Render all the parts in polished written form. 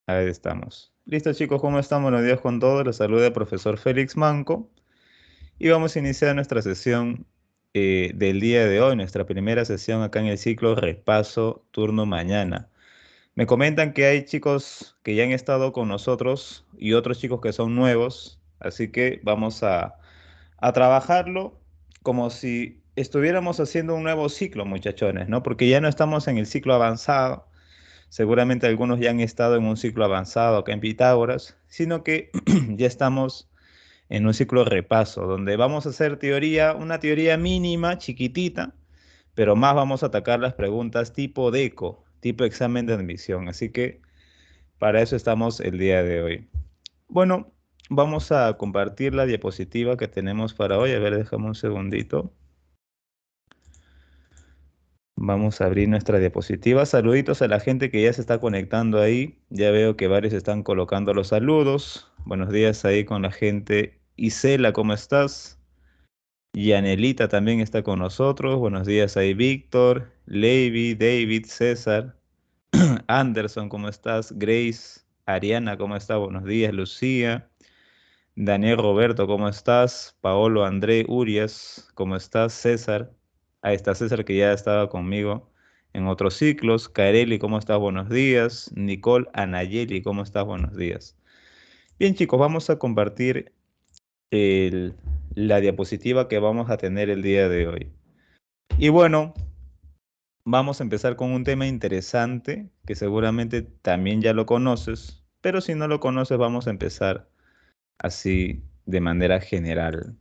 Ahí estamos. Listo, chicos, ¿cómo están? Buenos días con todos. Les saluda el profesor Félix Manco y vamos a iniciar nuestra sesión del día de hoy, nuestra primera sesión acá en el ciclo Repaso Turno Mañana. Me comentan que hay chicos que ya han estado con nosotros y otros chicos que son nuevos, así que vamos a trabajarlo como si estuviéramos haciendo un nuevo ciclo, muchachones, ¿no? Porque ya no estamos en el ciclo avanzado. Seguramente algunos ya han estado en un ciclo avanzado acá en Pitágoras, sino que ya estamos en un ciclo de repaso, donde vamos a hacer teoría, una teoría mínima, chiquitita, pero más vamos a atacar las preguntas tipo DECO, tipo examen de admisión. Así que para eso estamos el día de hoy. Bueno, vamos a compartir la diapositiva que tenemos para hoy. A ver, déjame un segundito. Vamos a abrir nuestra diapositiva. Saluditos a la gente que ya se está conectando ahí. Ya veo que varios están colocando los saludos. Buenos días ahí con la gente. Isela, ¿cómo estás? Yanelita también está con nosotros. Buenos días ahí, Víctor, Levi, David, César, Anderson, ¿cómo estás? Grace, Ariana, ¿cómo está? Buenos días, Lucía. Daniel Roberto, ¿cómo estás? Paolo André Urias, ¿cómo estás? César, ahí está César que ya estaba conmigo en otros ciclos. Kareli, ¿cómo estás? Buenos días. Nicole Anayeli, ¿cómo estás? Buenos días. Bien, chicos, vamos a compartir el- la diapositiva que vamos a tener el día de hoy. Y bueno, vamos a empezar con un tema interesante que seguramente también ya lo conoces, pero si no lo conoces, vamos a empezar así de manera general.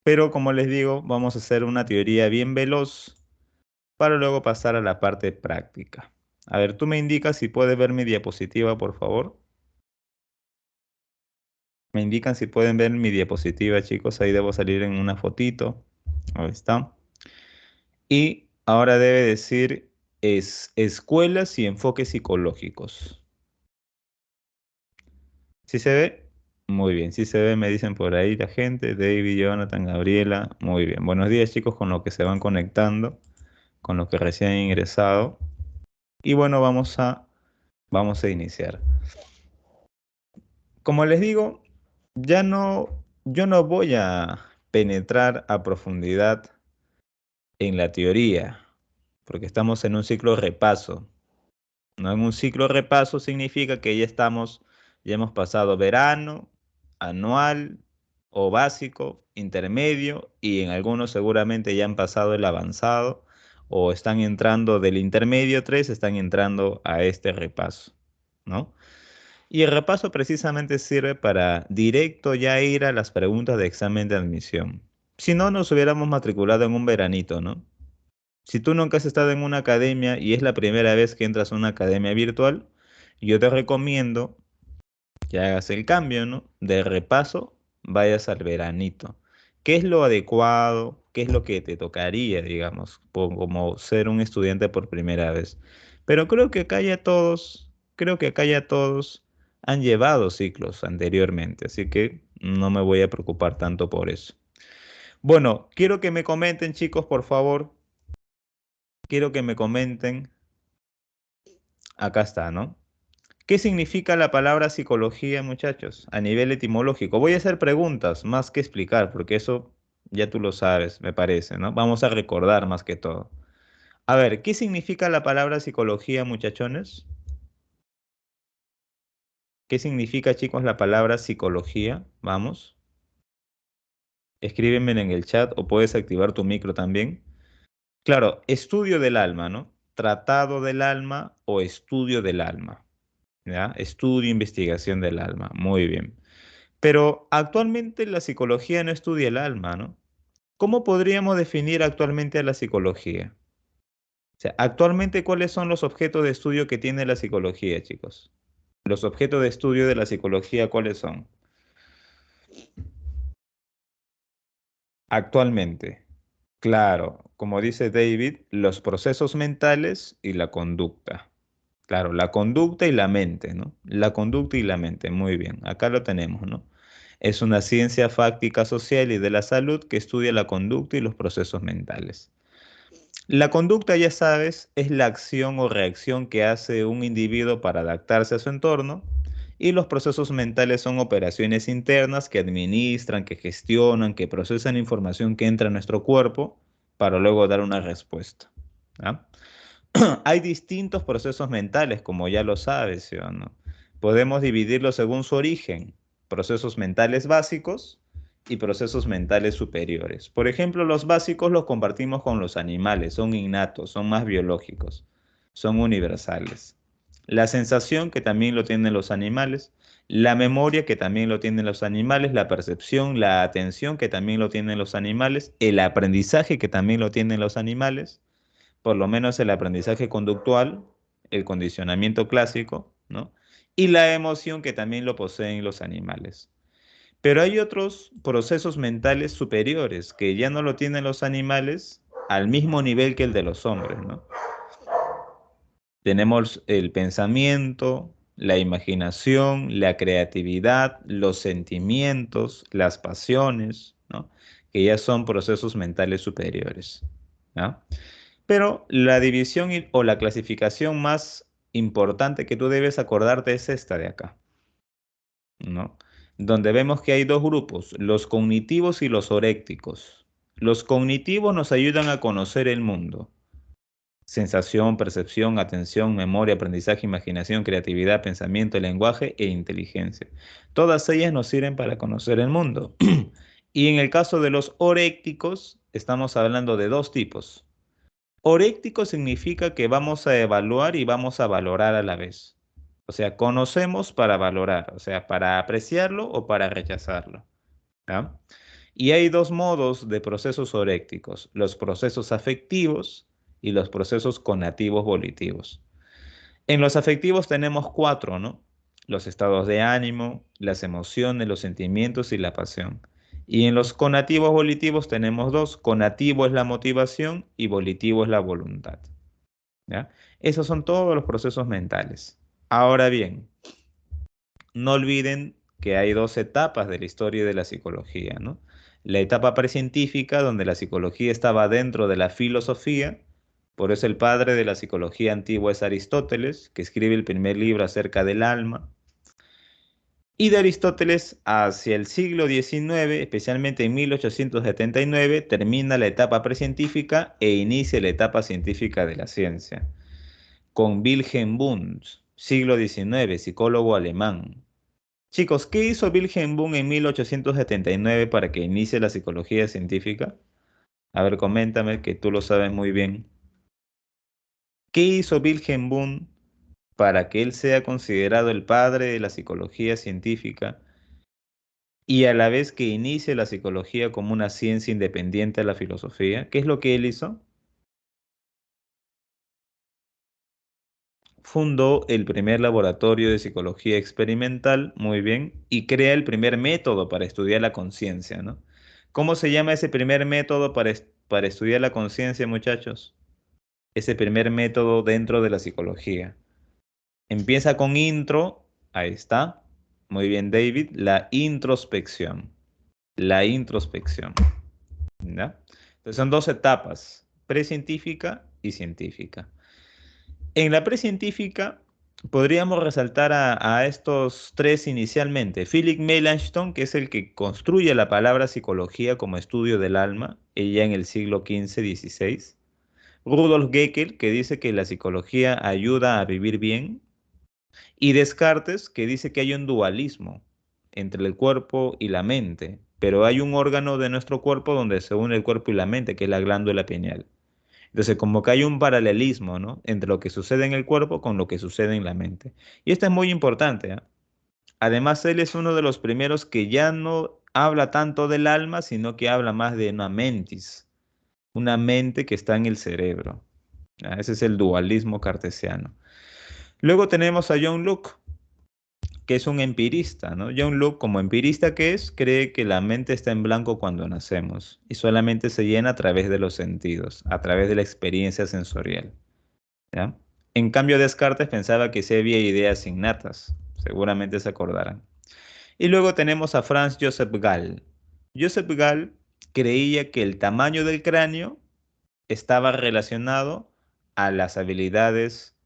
Pero como les digo, vamos a hacer una teoría bien veloz para luego pasar a la parte práctica. A ver, tú me indicas si puedes ver mi diapositiva, por favor. Me indican si pueden ver mi diapositiva, chicos. Ahí debo salir en una fotito. Ahí está. Y ahora debe decir escuelas y enfoques psicológicos. ¿Sí se ve? Muy bien, sí se ve, me dicen por ahí la gente. David, Jonathan, Gabriela. Muy bien. Buenos días, chicos, con los que se van conectando, con los que recién han ingresado. Y bueno, vamos a iniciar. Como les digo, yo no voy a penetrar a profundidad en la teoría, porque estamos en un ciclo repaso. ¿No? En un ciclo repaso significa que ya hemos pasado verano, anual o básico, intermedio, y en algunos seguramente ya han pasado el avanzado o están entrando del intermedio 3, están entrando a este repaso, ¿no? Y el repaso precisamente sirve para directo ya ir a las preguntas de examen de admisión. Si no, nos hubiéramos matriculado en un veranito, ¿no? Si tú nunca has estado en una academia y es la primera vez que entras a una academia virtual, yo te recomiendo que hagas el cambio, ¿no? De repaso, vayas al veranito. ¿Qué es lo adecuado? ¿Qué es lo que te tocaría, digamos, como ser un estudiante por primera vez? Pero creo que acá ya todos han llevado ciclos anteriormente, así que no me voy a preocupar tanto por eso. Bueno, quiero que me comenten, chicos, por favor. Quiero que me comenten. Acá está, ¿no? ¿Qué significa la palabra psicología, muchachos? A nivel etimológico. Voy a hacer preguntas más que explicar, porque eso ya tú lo sabes, me parece, ¿no? Vamos a recordar más que todo. A ver, ¿qué significa la palabra psicología, muchachones? ¿Qué significa, chicos, la palabra psicología? Vamos, escríbeme en el chat o puedes activar tu micro también. Claro, estudio del alma, ¿no? Tratado del alma o estudio del alma, ¿ya? Estudio, investigación del alma. Muy bien. Pero actualmente la psicología no estudia el alma, ¿no? ¿Cómo podríamos definir actualmente a la psicología? O sea, actualmente, ¿cuáles son los objetos de estudio que tiene la psicología, chicos? Los objetos de estudio de la psicología, ¿cuáles son? Actualmente, claro, como dice David, los procesos mentales y la conducta. Claro, la conducta y la mente, ¿no? La conducta y la mente, muy bien, acá lo tenemos, ¿no? Es una ciencia fáctica social y de la salud que estudia la conducta y los procesos mentales. La conducta, ya sabes, es la acción o reacción que hace un individuo para adaptarse a su entorno, y los procesos mentales son operaciones internas que administran, que gestionan, que procesan información que entra a nuestro cuerpo para luego dar una respuesta. ¿Ya? Hay distintos procesos mentales, como ya lo sabes, ¿sí o no? Podemos dividirlos según su origen: procesos mentales básicos y procesos mentales superiores. Por ejemplo, los básicos los compartimos con los animales, son innatos, son más biológicos, son universales. La sensación, que también lo tienen los animales, la memoria, que también lo tienen los animales, la percepción, la atención, que también lo tienen los animales, el aprendizaje, que también lo tienen los animales, por lo menos el aprendizaje conductual, el condicionamiento clásico, ¿no? Y la emoción, que también lo poseen los animales. Pero hay otros procesos mentales superiores que ya no lo tienen los animales al mismo nivel que el de los hombres, ¿no? Tenemos el pensamiento, la imaginación, la creatividad, los sentimientos, las pasiones, ¿no? Que ya son procesos mentales superiores, ¿no? Pero la división o la clasificación más importante que tú debes acordarte es esta de acá, ¿no? Donde vemos que hay dos grupos, los cognitivos y los orécticos. Los cognitivos nos ayudan a conocer el mundo: sensación, percepción, atención, memoria, aprendizaje, imaginación, creatividad, pensamiento, lenguaje e inteligencia. Todas ellas nos sirven para conocer el mundo. Y en el caso de los orécticos, estamos hablando de dos tipos. Oréctico significa que vamos a evaluar y vamos a valorar a la vez. O sea, conocemos para valorar, o sea, para apreciarlo o para rechazarlo. ¿Ya? Y hay dos modos de procesos orécticos: los procesos afectivos y los procesos conativos volitivos. En los afectivos tenemos cuatro, ¿no? Los estados de ánimo, las emociones, los sentimientos y la pasión. Y en los conativos volitivos tenemos dos: conativo es la motivación y volitivo es la voluntad. ¿Ya? Esos son todos los procesos mentales. Ahora bien, no olviden que hay dos etapas de la historia de la psicología, ¿no? La etapa precientífica, donde la psicología estaba dentro de la filosofía. Por eso el padre de la psicología antigua es Aristóteles, que escribe el primer libro acerca del alma. Y de Aristóteles hacia el siglo XIX, especialmente en 1879, termina la etapa precientífica e inicia la etapa científica de la ciencia, con Wilhelm Wundt, siglo XIX, psicólogo alemán. Chicos, ¿qué hizo Wilhelm Wundt en 1879 para que inicie la psicología científica? A ver, coméntame, que tú lo sabes muy bien. ¿Qué hizo Wilhelm Wundt para que él sea considerado el padre de la psicología científica y a la vez que inicie la psicología como una ciencia independiente de la filosofía? ¿Qué es lo que él hizo? Fundó el primer laboratorio de psicología experimental, muy bien, y crea el primer método para estudiar la conciencia, ¿no? ¿Cómo se llama ese primer método para estudiar la conciencia, muchachos? Ese primer método dentro de la psicología. Empieza con intro, ahí está. Muy bien, David, la introspección. La introspección, ¿ya? Entonces son dos etapas: precientífica y científica. En la precientífica podríamos resaltar a estos tres inicialmente: Philip Melanchthon, que es el que construye la palabra psicología como estudio del alma, ella en el siglo XV-XVI. Rudolf Geckel, que dice que la psicología ayuda a vivir bien. Y Descartes, que dice que hay un dualismo entre el cuerpo y la mente, pero hay un órgano de nuestro cuerpo donde se une el cuerpo y la mente, que es la glándula pineal. Entonces, como que hay un paralelismo, ¿no?, entre lo que sucede en el cuerpo con lo que sucede en la mente. Y esto es muy importante, ¿ah? Además, él es uno de los primeros que ya no habla tanto del alma, sino que habla más de una mentis, una mente que está en el cerebro. ¿Ah? Ese es el dualismo cartesiano. Luego tenemos a John Locke, que es un empirista, ¿no? John Locke, como empirista que es, cree que la mente está en blanco cuando nacemos y solamente se llena a través de los sentidos, a través de la experiencia sensorial, ¿ya? En cambio, Descartes pensaba que sí había ideas innatas, seguramente se acordarán. Y luego tenemos a Franz Joseph Gall. Joseph Gall creía que el tamaño del cráneo estaba relacionado a las habilidades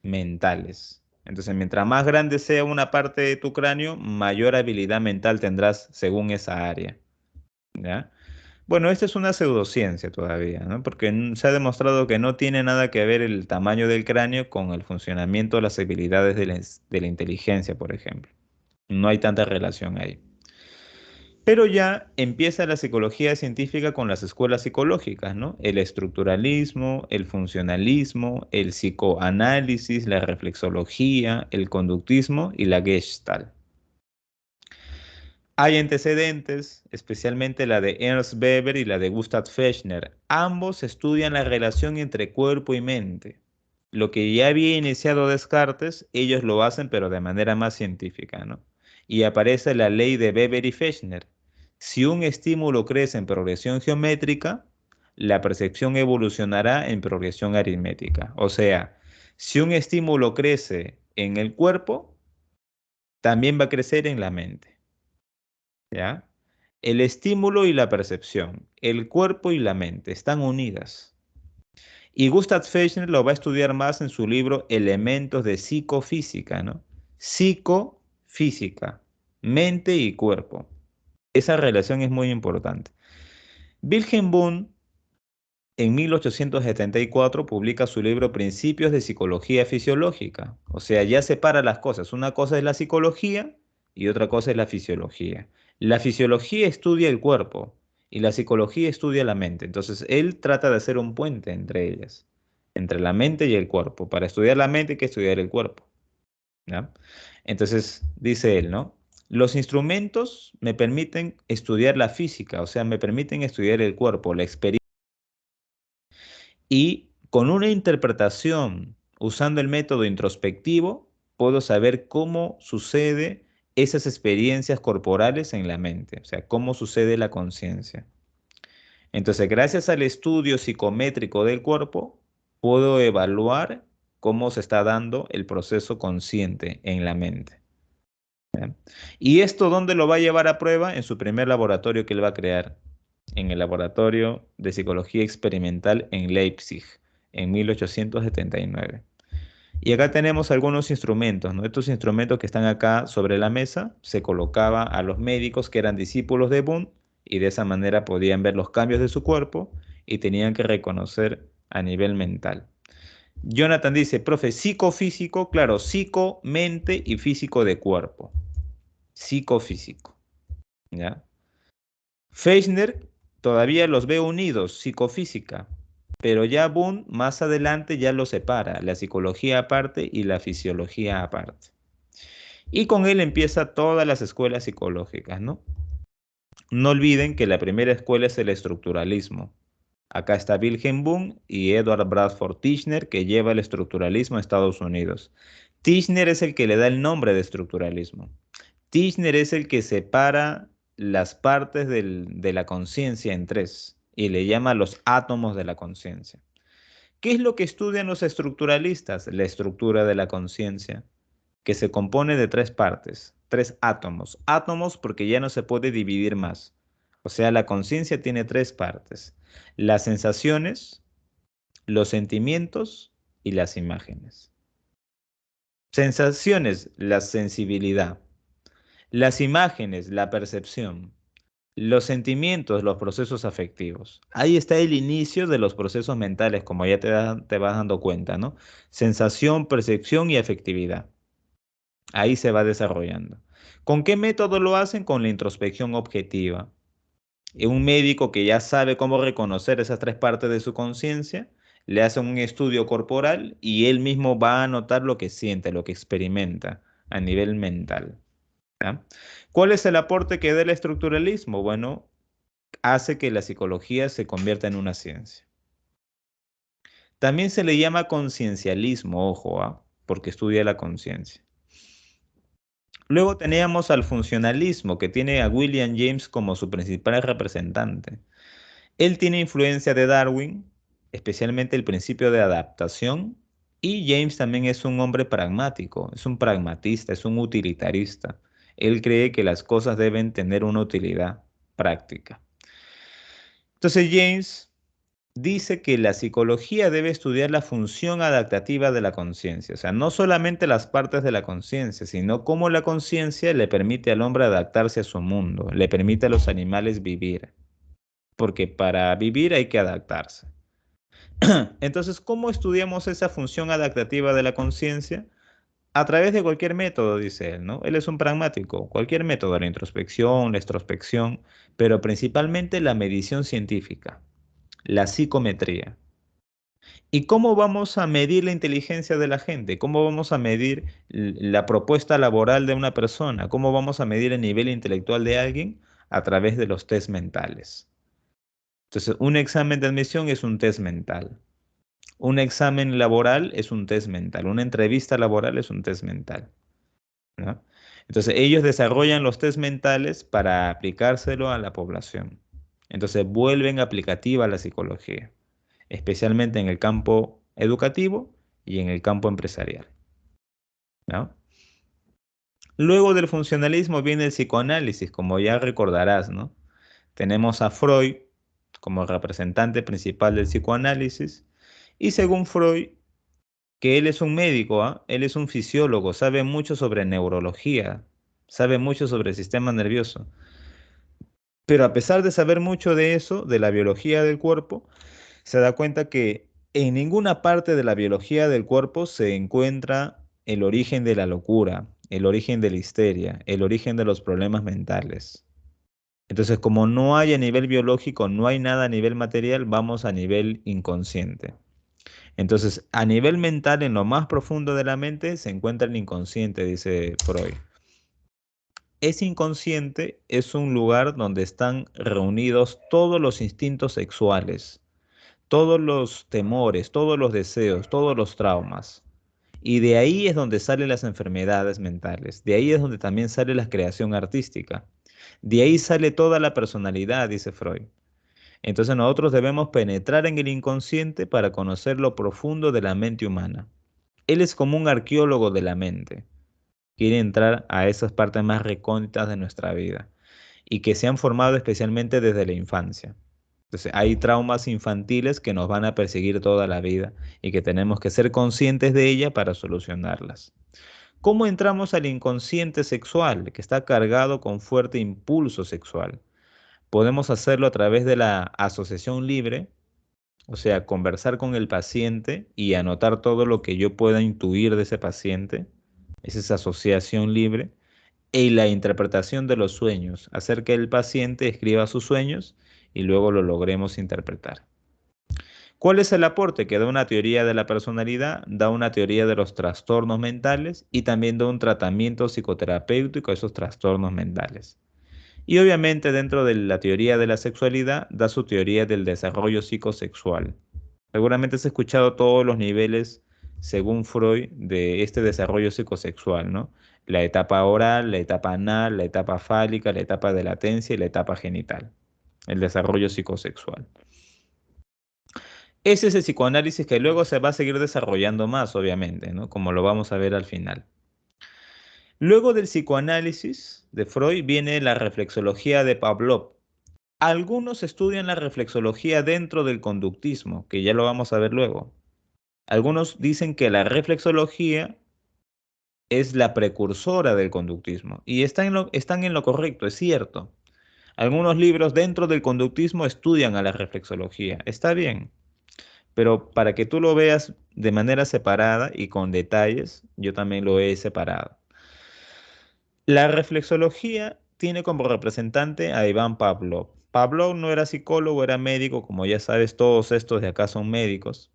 mentales. Entonces, mientras más grande sea una parte de tu cráneo, mayor habilidad mental tendrás según esa área, ¿ya? Bueno, esta es una pseudociencia todavía, ¿no? Porque se ha demostrado que no tiene nada que ver el tamaño del cráneo con el funcionamiento de las habilidades de la inteligencia, por ejemplo. No hay tanta relación ahí. Pero ya empieza la psicología científica con las escuelas psicológicas, ¿no? El estructuralismo, el funcionalismo, el psicoanálisis, la reflexología, el conductismo y la Gestalt. Hay antecedentes, especialmente la de Ernst Weber y la de Gustav Fechner. Ambos estudian la relación entre cuerpo y mente. Lo que ya había iniciado Descartes, ellos lo hacen pero de manera más científica, ¿no? Y aparece la ley de Weber y Fechner. Si un estímulo crece en progresión geométrica, la percepción evolucionará en progresión aritmética. O sea, si un estímulo crece en el cuerpo, también va a crecer en la mente. ¿Ya? El estímulo y la percepción, el cuerpo y la mente están unidas. Y Gustav Fechner lo va a estudiar más en su libro Elementos de Psicofísica, ¿no? Psicofísica, mente y cuerpo. Esa relación es muy importante. Wilhelm Wundt en 1874 publica su libro Principios de Psicología Fisiológica. O sea, ya separa las cosas. Una cosa es la psicología y otra cosa es la fisiología. La fisiología estudia el cuerpo y la psicología estudia la mente. Entonces, él trata de hacer un puente entre ellas, entre la mente y el cuerpo. Para estudiar la mente hay que estudiar el cuerpo, ¿ya? Entonces, dice él, ¿no? Los instrumentos me permiten estudiar la física, o sea, me permiten estudiar el cuerpo, la experiencia. Y con una interpretación usando el método introspectivo, puedo saber cómo sucede esas experiencias corporales en la mente, o sea, cómo sucede la conciencia. Entonces, gracias al estudio psicométrico del cuerpo, puedo evaluar cómo se está dando el proceso consciente en la mente. ¿Ya? ¿Y esto dónde lo va a llevar a prueba? En su primer laboratorio que él va a crear, en el Laboratorio de Psicología Experimental en Leipzig, en 1879. Y acá tenemos algunos instrumentos, ¿no? Estos instrumentos que están acá sobre la mesa, se colocaba a los médicos que eran discípulos de Wundt y de esa manera podían ver los cambios de su cuerpo y tenían que reconocer a nivel mental. Jonathan dice, profe, psicofísico, claro, psico, mente y físico de cuerpo. Psicofísico, ¿ya? Fechner todavía los ve unidos, psicofísica, pero ya Boone más adelante ya los separa, la psicología aparte y la fisiología aparte. Y con él empieza todas las escuelas psicológicas, ¿no? No olviden que la primera escuela es el estructuralismo. Acá está Wilhelm Wundt y Edward Bradford Titchener, que lleva el estructuralismo a Estados Unidos. Titchener es el que le da el nombre de estructuralismo. Titchener es el que separa las partes de la conciencia en tres y le llama los átomos de la conciencia. ¿Qué es lo que estudian los estructuralistas? La estructura de la conciencia, que se compone de tres partes, tres átomos. Átomos porque ya no se puede dividir más. O sea, la conciencia tiene tres partes. Las sensaciones, los sentimientos y las imágenes. Sensaciones, la sensibilidad. Las imágenes, la percepción. Los sentimientos, los procesos afectivos. Ahí está el inicio de los procesos mentales, como ya te vas dando cuenta, ¿no? Sensación, percepción y afectividad. Ahí se va desarrollando. ¿Con qué método lo hacen? Con la introspección objetiva. Un médico que ya sabe cómo reconocer esas tres partes de su conciencia, le hace un estudio corporal y él mismo va a notar lo que siente, lo que experimenta a nivel mental. ¿Ya? ¿Cuál es el aporte que da el estructuralismo? Bueno, hace que la psicología se convierta en una ciencia. También se le llama conciencialismo, ojo, porque estudia la conciencia. Luego teníamos al funcionalismo, que tiene a William James como su principal representante. Él tiene influencia de Darwin, especialmente el principio de adaptación, y James también es un hombre pragmático, es un pragmatista, es un utilitarista. Él cree que las cosas deben tener una utilidad práctica. Entonces James dice que la psicología debe estudiar la función adaptativa de la conciencia, o sea, no solamente las partes de la conciencia, sino cómo la conciencia le permite al hombre adaptarse a su mundo, le permite a los animales vivir, porque para vivir hay que adaptarse. Entonces, ¿cómo estudiamos esa función adaptativa de la conciencia? A través de cualquier método, dice él, ¿no? Él es un pragmático, cualquier método, la introspección, la extrospección, pero principalmente la medición científica, la psicometría. ¿Y cómo vamos a medir la inteligencia de la gente? ¿Cómo vamos a medir la propuesta laboral de una persona? ¿Cómo vamos a medir el nivel intelectual de alguien? A través de los test mentales. Entonces, un examen de admisión es un test mental. Un examen laboral es un test mental. Una entrevista laboral es un test mental, ¿no? Entonces, ellos desarrollan los test mentales para aplicárselo a la población. Entonces, vuelven aplicativa la psicología, especialmente en el campo educativo y en el campo empresarial, ¿no? Luego del funcionalismo viene el psicoanálisis, como ya recordarás, ¿no? Tenemos a Freud como representante principal del psicoanálisis y según Freud, que él es un médico, ¿ah? Él es un fisiólogo, sabe mucho sobre neurología, sabe mucho sobre el sistema nervioso. Pero a pesar de saber mucho de eso, de la biología del cuerpo, se da cuenta que en ninguna parte de la biología del cuerpo se encuentra el origen de la locura, el origen de la histeria, el origen de los problemas mentales. Entonces, como no hay a nivel biológico, no hay nada a nivel material, vamos a nivel inconsciente. Entonces, a nivel mental, en lo más profundo de la mente, se encuentra el inconsciente, dice Freud. Ese inconsciente es un lugar donde están reunidos todos los instintos sexuales, todos los temores, todos los deseos, todos los traumas. Y de ahí es donde salen las enfermedades mentales, de ahí es donde también sale la creación artística, de ahí sale toda la personalidad, dice Freud. Entonces nosotros debemos penetrar en el inconsciente para conocer lo profundo de la mente humana. Él es como un arqueólogo de la mente, quiere entrar a esas partes más recónditas de nuestra vida y que se han formado especialmente desde la infancia. Entonces, hay traumas infantiles que nos van a perseguir toda la vida y que tenemos que ser conscientes de ella para solucionarlas. ¿Cómo entramos al inconsciente sexual, que está cargado con fuerte impulso sexual? Podemos hacerlo a través de la asociación libre, o sea, conversar con el paciente y anotar todo lo que yo pueda intuir de ese paciente. Esa es asociación libre. Y la interpretación de los sueños, hacer que el paciente escriba sus sueños y luego lo logremos interpretar. ¿Cuál es el aporte que da una teoría de la personalidad? Da una teoría de los trastornos mentales y también da un tratamiento psicoterapéutico a esos trastornos mentales. Y obviamente dentro de la teoría de la sexualidad da su teoría del desarrollo psicosexual. Seguramente has escuchado todos los niveles, según Freud, de este desarrollo psicosexual, ¿no? La etapa oral, la etapa anal, la etapa fálica, la etapa de latencia y la etapa genital. El desarrollo psicosexual. Ese es el psicoanálisis que luego se va a seguir desarrollando más, obviamente, ¿no? Como lo vamos a ver al final. Luego del psicoanálisis de Freud viene la reflexología de Pavlov. Algunos estudian la reflexología dentro del conductismo, que ya lo vamos a ver luego. Algunos dicen que la reflexología es la precursora del conductismo y están en lo correcto, es cierto. Algunos libros dentro del conductismo estudian a la reflexología, está bien, pero para que tú lo veas de manera separada y con detalles, yo también lo he separado. La reflexología tiene como representante a Iván Pavlov. Pavlov no era psicólogo, era médico, como ya sabes, todos estos de acá son médicos.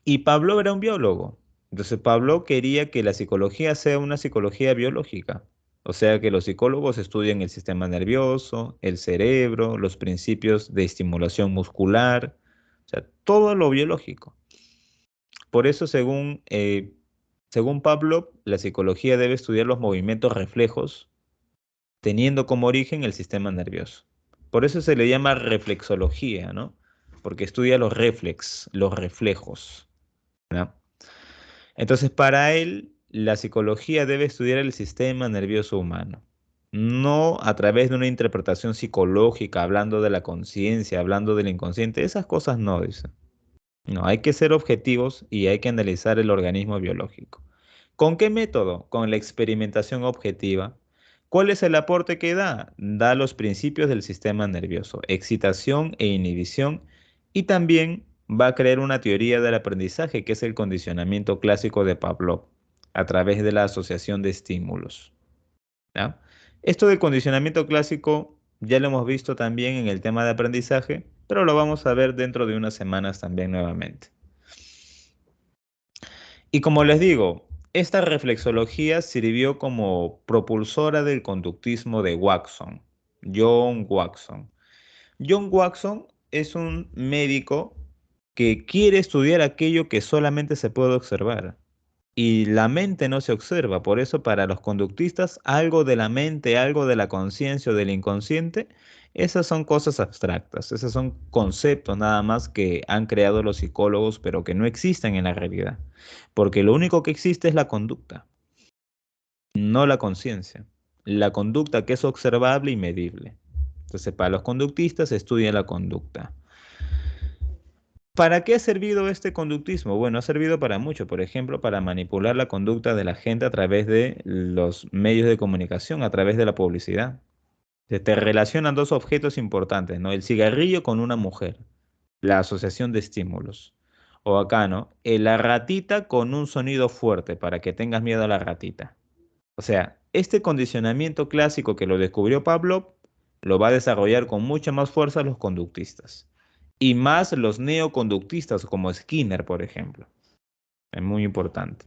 Y Pavlov era un biólogo. Entonces Pavlov quería que la psicología sea una psicología biológica. O sea, que los psicólogos estudien el sistema nervioso, el cerebro, los principios de estimulación muscular, o sea, todo lo biológico. Por eso, según Pavlov, la psicología debe estudiar los movimientos reflejos, teniendo como origen el sistema nervioso. Por eso se le llama reflexología, ¿no? Porque estudia los reflejos, ¿no? Entonces, para él, la psicología debe estudiar el sistema nervioso humano. no a través de una interpretación psicológica, hablando de la conciencia, hablando del inconsciente, esas cosas no, dice. No, hay que ser objetivos y hay que analizar el organismo biológico. ¿Con qué método? Con la experimentación objetiva. ¿Cuál es el aporte que da? Da los principios del sistema nervioso, excitación e inhibición, y también va a crear una teoría del aprendizaje, que es el condicionamiento clásico de Pavlov, a través de la asociación de estímulos. ¿Ya? Esto del condicionamiento clásico ya lo hemos visto también en el tema de aprendizaje, pero lo vamos a ver dentro de unas semanas también nuevamente. Y como les digo, esta reflexología sirvió como propulsora del conductismo de Watson, John Watson. John Watson es un médico que quiere estudiar aquello que solamente se puede observar. Y la mente no se observa, por eso para los conductistas algo de la mente, algo de la conciencia o del inconsciente, esas son cosas abstractas, esos son conceptos nada más que han creado los psicólogos, pero que no existen en la realidad, porque lo único que existe es la conducta, no la conciencia. La conducta que es observable y medible. Entonces, para los conductistas se estudia la conducta. ¿Para qué ha servido este conductismo? Bueno, ha servido para mucho, por ejemplo, para manipular la conducta de la gente a través de los medios de comunicación, a través de la publicidad. Se te relacionan dos objetos importantes, ¿no? El cigarrillo con una mujer, la asociación de estímulos. O acá, ¿no? La ratita con un sonido fuerte para que tengas miedo a la ratita. O sea, este condicionamiento clásico que lo descubrió Pavlov lo va a desarrollar con mucha más fuerza los conductistas. Y más los neoconductistas como Skinner, por ejemplo. Es muy importante.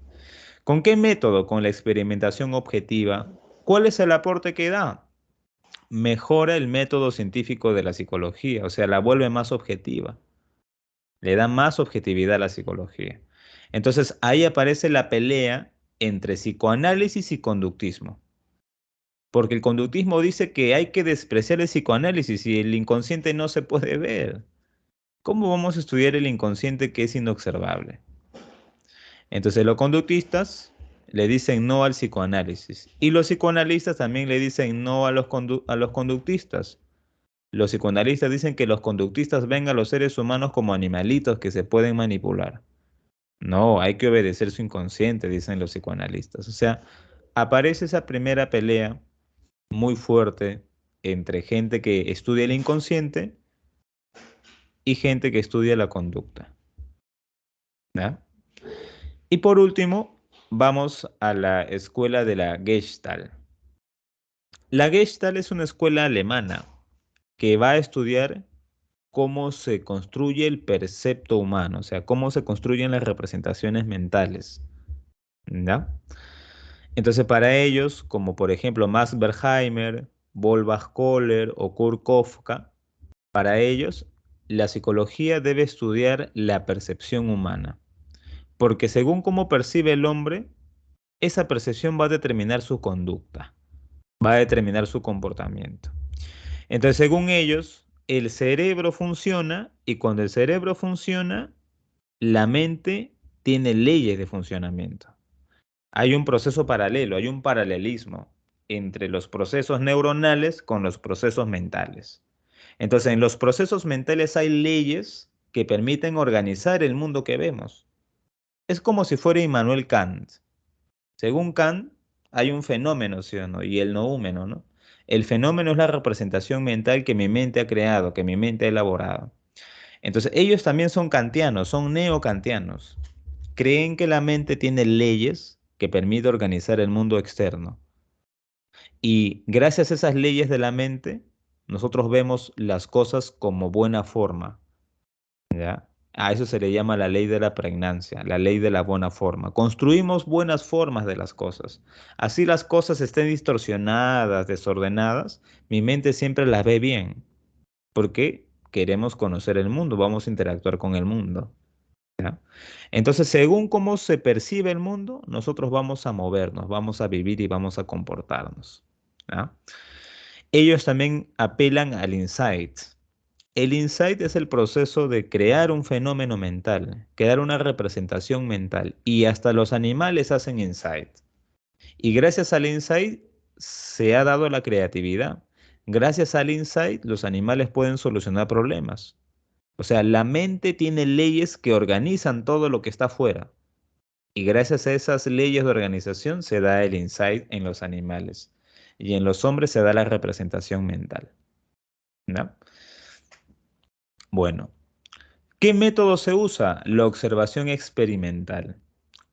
¿Con qué método? Con la experimentación objetiva. ¿Cuál es el aporte que da? Mejora el método científico de la psicología, o sea, la vuelve más objetiva. Le da más objetividad a la psicología. Entonces ahí aparece la pelea entre psicoanálisis y conductismo. Porque el conductismo dice que hay que despreciar el psicoanálisis y el inconsciente no se puede ver. ¿Cómo vamos a estudiar el inconsciente que es inobservable? Entonces los conductistas le dicen no al psicoanálisis y los psicoanalistas también le dicen no a a los conductistas. Los psicoanalistas dicen que los conductistas ven a los seres humanos como animalitos que se pueden manipular. No, hay que obedecer su inconsciente, dicen los psicoanalistas. O sea, aparece esa primera pelea muy fuerte entre gente que estudia el inconsciente y gente que estudia la conducta. ¿Ya? Y por último, vamos a la escuela de la Gestalt. La Gestalt es una escuela alemana que va a estudiar cómo se construye el percepto humano, o sea, cómo se construyen las representaciones mentales. ¿Ya? Entonces, para ellos, como por ejemplo Max Bergheimer, Volbach Kohler o Kurt Kafka, para ellos, la psicología debe estudiar la percepción humana, porque según cómo percibe el hombre, esa percepción va a determinar su conducta, va a determinar su comportamiento. Entonces, según ellos, el cerebro funciona y cuando el cerebro funciona, la mente tiene leyes de funcionamiento. Hay un proceso paralelo, hay un paralelismo entre los procesos neuronales con los procesos mentales. Entonces, en los procesos mentales hay leyes que permiten organizar el mundo que vemos. Es como si fuera Immanuel Kant. Según Kant, hay un fenómeno, ¿sí o no? Y el noúmeno, ¿no? El fenómeno es la representación mental que mi mente ha creado, que mi mente ha elaborado. Entonces, ellos también son kantianos, son neocantianos. Creen que la mente tiene leyes que permiten organizar el mundo externo. Y gracias a esas leyes de la mente, nosotros vemos las cosas como buena forma, ¿ya? A eso se le llama la ley de la pregnancia, la ley de la buena forma. Construimos buenas formas de las cosas. Así las cosas estén distorsionadas, desordenadas, mi mente siempre las ve bien, porque queremos conocer el mundo, vamos a interactuar con el mundo, ¿ya? Entonces, según cómo se percibe el mundo, nosotros vamos a movernos, vamos a vivir y vamos a comportarnos, ¿ya? Ellos también apelan al insight. El insight es el proceso de crear un fenómeno mental, crear una representación mental, y hasta los animales hacen insight. Y gracias al insight se ha dado la creatividad. Gracias al insight, los animales pueden solucionar problemas. O sea, la mente tiene leyes que organizan todo lo que está afuera. Y gracias a esas leyes de organización se da el insight en los animales. Y en los hombres se da la representación mental. ¿No? Bueno, ¿qué método se usa? La observación experimental.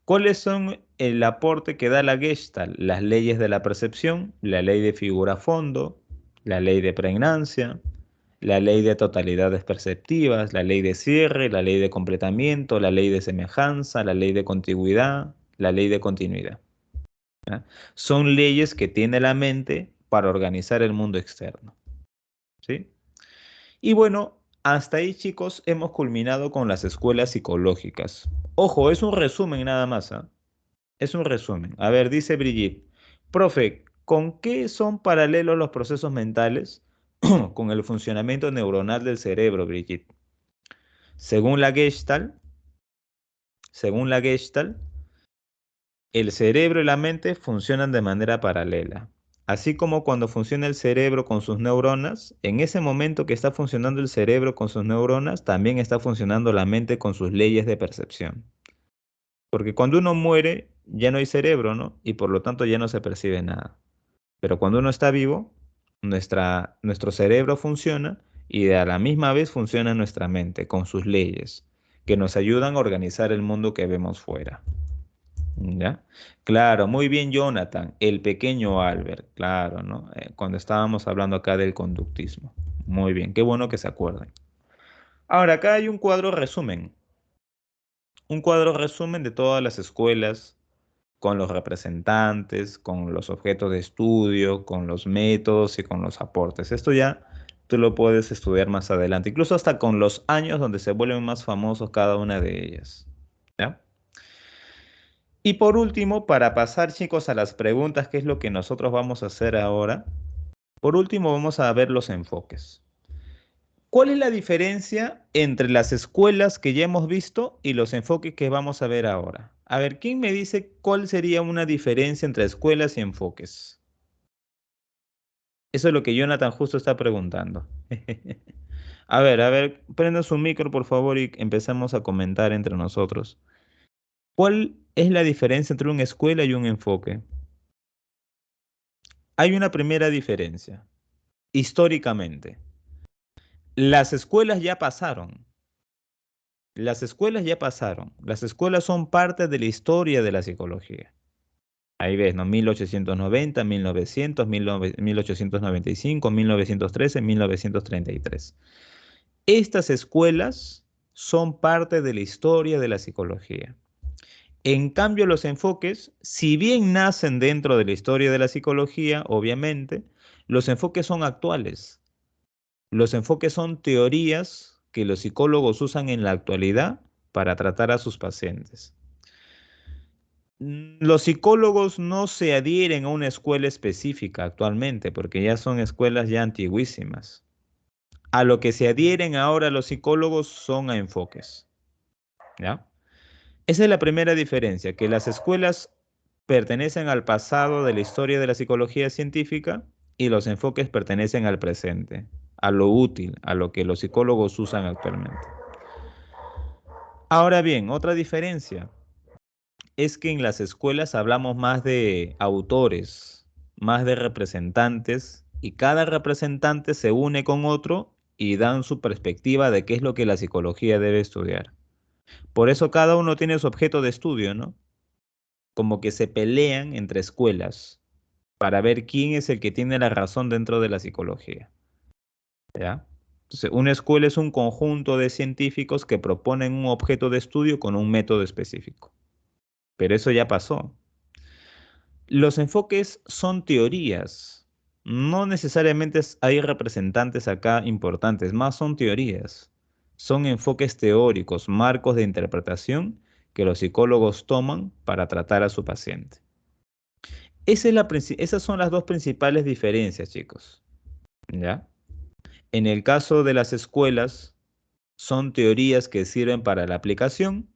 ¿Cuáles son el aporte que da la Gestalt? Las leyes de la percepción, la ley de figura-fondo, la ley de pregnancia, la ley de totalidades perceptivas, la ley de cierre, la ley de completamiento, la ley de semejanza, la ley de contigüidad, la ley de continuidad. ¿Ya? Son leyes que tiene la mente para organizar el mundo externo. ¿Sí? Y bueno, hasta ahí, chicos, hemos culminado con las escuelas psicológicas. Ojo, es un resumen nada más, ¿ah? Es un resumen. A ver, dice Brigitte, profe, ¿con qué son paralelos los procesos mentales? Con el funcionamiento neuronal del cerebro, Brigitte. Según la Gestalt, según la Gestalt, el cerebro y la mente funcionan de manera paralela. Así como cuando funciona el cerebro con sus neuronas, en ese momento que está funcionando el cerebro con sus neuronas, también está funcionando la mente con sus leyes de percepción. Porque cuando uno muere, ya no hay cerebro, ¿no? Y por lo tanto ya no se percibe nada. Pero cuando uno está vivo, nuestro cerebro funciona y a la misma vez funciona nuestra mente con sus leyes, que nos ayudan a organizar el mundo que vemos fuera. ¿Ya? Claro, muy bien, Jonathan, el pequeño Albert, claro, ¿no? Cuando estábamos hablando acá del conductismo. Muy bien, qué bueno que se acuerden. Ahora, acá hay un cuadro resumen de todas las escuelas con los representantes, con los objetos de estudio, con los métodos y con los aportes. Esto ya tú lo puedes estudiar más adelante, incluso hasta con los años donde se vuelven más famosos cada una de ellas. ¿Ya? Y por último, para pasar, chicos, a las preguntas, que es lo que nosotros vamos a hacer ahora, por último vamos a ver los enfoques. ¿Cuál es la diferencia entre las escuelas que ya hemos visto y los enfoques que vamos a ver ahora? A ver, ¿quién me dice cuál sería una diferencia entre escuelas y enfoques? Eso es lo que Jonathan justo está preguntando. A ver, prenda su micro, por favor, y empezamos a comentar entre nosotros. ¿Cuál es la diferencia entre una escuela y un enfoque? Hay una primera diferencia. Históricamente, las escuelas ya pasaron. Las escuelas ya pasaron. Las escuelas son parte de la historia de la psicología. Ahí ves, ¿no? 1890, 1900, 1895, 1913, 1933. Estas escuelas son parte de la historia de la psicología. En cambio, los enfoques, si bien nacen dentro de la historia de la psicología, obviamente, los enfoques son actuales. Los enfoques son teorías que los psicólogos usan en la actualidad para tratar a sus pacientes. Los psicólogos no se adhieren a una escuela específica actualmente porque ya son escuelas ya antiguísimas. A lo que se adhieren ahora los psicólogos son a enfoques, ¿ya? Esa es la primera diferencia, que las escuelas pertenecen al pasado de la historia de la psicología científica y los enfoques pertenecen al presente, a lo útil, a lo que los psicólogos usan actualmente. Ahora bien, otra diferencia es que en las escuelas hablamos más de autores, más de representantes, y cada representante se une con otro y dan su perspectiva de qué es lo que la psicología debe estudiar. Por eso cada uno tiene su objeto de estudio, ¿no? Como que se pelean entre escuelas para ver quién es el que tiene la razón dentro de la psicología, ¿ya? Entonces, una escuela es un conjunto de científicos que proponen un objeto de estudio con un método específico. Pero eso ya pasó. Los enfoques son teorías. No necesariamente hay representantes acá importantes, más son teorías. Son enfoques teóricos, marcos de interpretación que los psicólogos toman para tratar a su paciente. Esas son las dos principales diferencias, chicos. ¿Ya? En el caso de las escuelas, son teorías que sirven para la aplicación.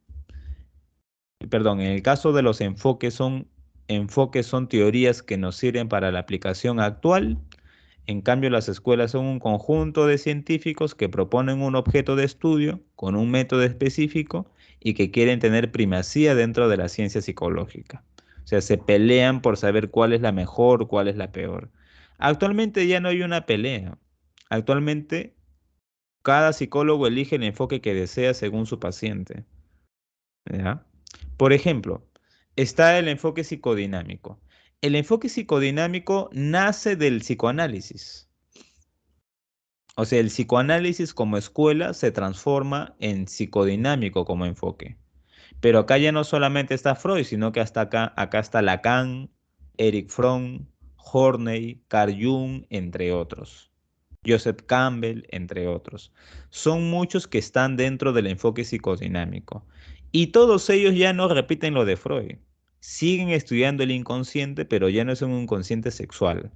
Perdón, en el caso de los enfoques son enfoques son teorías que nos sirven para la aplicación actual. En cambio, las escuelas son un conjunto de científicos que proponen un objeto de estudio con un método específico y que quieren tener primacía dentro de la ciencia psicológica. O sea, se pelean por saber cuál es la mejor, cuál es la peor. Actualmente ya no hay una pelea. Actualmente, cada psicólogo elige el enfoque que desea según su paciente. ¿Ya? Por ejemplo, está el enfoque psicodinámico. El enfoque psicodinámico nace del psicoanálisis. O sea, el psicoanálisis como escuela se transforma en psicodinámico como enfoque. Pero acá ya no solamente está Freud, sino que hasta acá está Lacan, Eric Fromm, Horney, Carl Jung, entre otros. Joseph Campbell, entre otros. Son muchos que están dentro del enfoque psicodinámico. Y todos ellos ya no repiten lo de Freud. Siguen estudiando el inconsciente, pero ya no es un inconsciente sexual.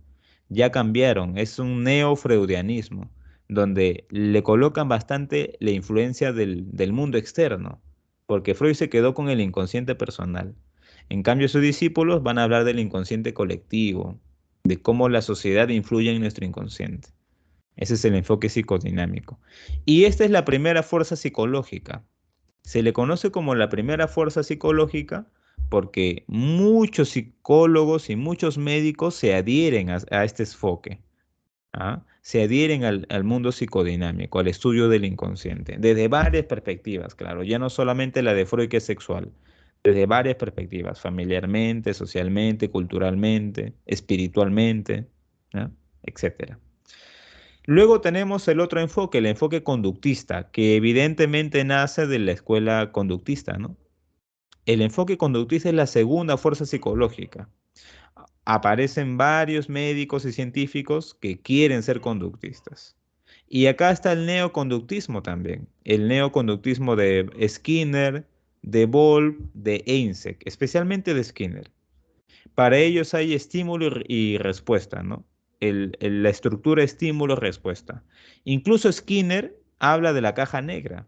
Ya cambiaron, es un neo-freudianismo, donde le colocan bastante la influencia del mundo externo, porque Freud se quedó con el inconsciente personal. En cambio, sus discípulos van a hablar del inconsciente colectivo, de cómo la sociedad influye en nuestro inconsciente. Ese es el enfoque psicodinámico. Y esta es la primera fuerza psicológica. Se le conoce como la primera fuerza psicológica porque muchos psicólogos y muchos médicos se adhieren a este enfoque. ¿Ah? Se adhieren al mundo psicodinámico, al estudio del inconsciente, desde varias perspectivas, claro, ya no solamente la de Freud que es sexual, desde varias perspectivas, familiarmente, socialmente, culturalmente, espiritualmente, ¿ah? Etcétera. Luego tenemos el otro enfoque, el enfoque conductista, que evidentemente nace de la escuela conductista, ¿no? El enfoque conductista es la segunda fuerza psicológica. Aparecen varios médicos y científicos que quieren ser conductistas. Y acá está el neoconductismo también, el neoconductismo de Skinner, de Wolff, de Eysenck, especialmente de Skinner. Para ellos hay estímulo y respuesta, ¿no? La estructura estímulo-respuesta. Incluso Skinner habla de la caja negra.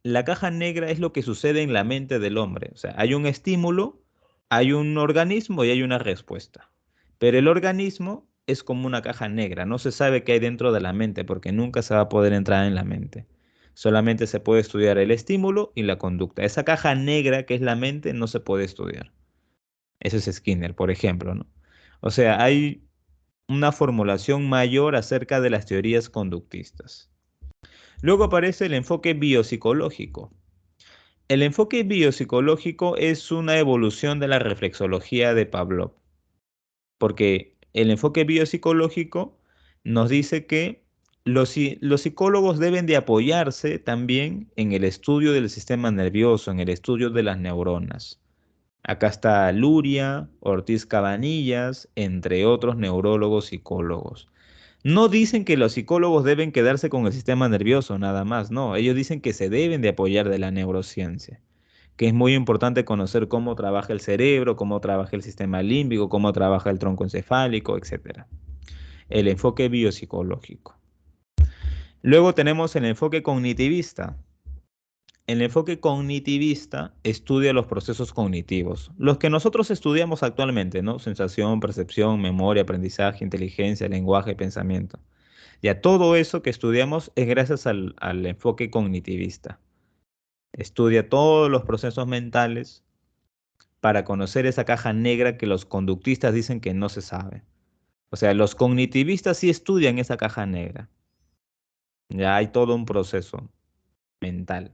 La caja negra es lo que sucede en la mente del hombre. O sea, hay un estímulo, hay un organismo y hay una respuesta. Pero el organismo es como una caja negra. No se sabe qué hay dentro de la mente porque nunca se va a poder entrar en la mente. Solamente se puede estudiar el estímulo y la conducta. Esa caja negra que es la mente no se puede estudiar. Eso es Skinner, por ejemplo, ¿no? O sea, hay una formulación mayor acerca de las teorías conductistas. Luego aparece el enfoque biopsicológico. El enfoque biopsicológico es una evolución de la reflexología de Pavlov, porque el enfoque biopsicológico nos dice que los psicólogos deben de apoyarse también en el estudio del sistema nervioso, en el estudio de las neuronas. Acá está Luria, Ortiz Cabanillas, entre otros neurólogos psicólogos. No dicen que los psicólogos deben quedarse con el sistema nervioso nada más, no, ellos dicen que se deben de apoyar de la neurociencia, que es muy importante conocer cómo trabaja el cerebro, cómo trabaja el sistema límbico, cómo trabaja el tronco encefálico, etcétera. El enfoque biopsicológico. Luego tenemos el enfoque cognitivista. El enfoque cognitivista estudia los procesos cognitivos, los que nosotros estudiamos actualmente, ¿no? Sensación, percepción, memoria, aprendizaje, inteligencia, lenguaje, pensamiento. Ya todo eso que estudiamos es gracias al enfoque cognitivista. Estudia todos los procesos mentales para conocer esa caja negra que los conductistas dicen que no se sabe. O sea, los cognitivistas sí estudian esa caja negra. Ya hay todo un proceso mental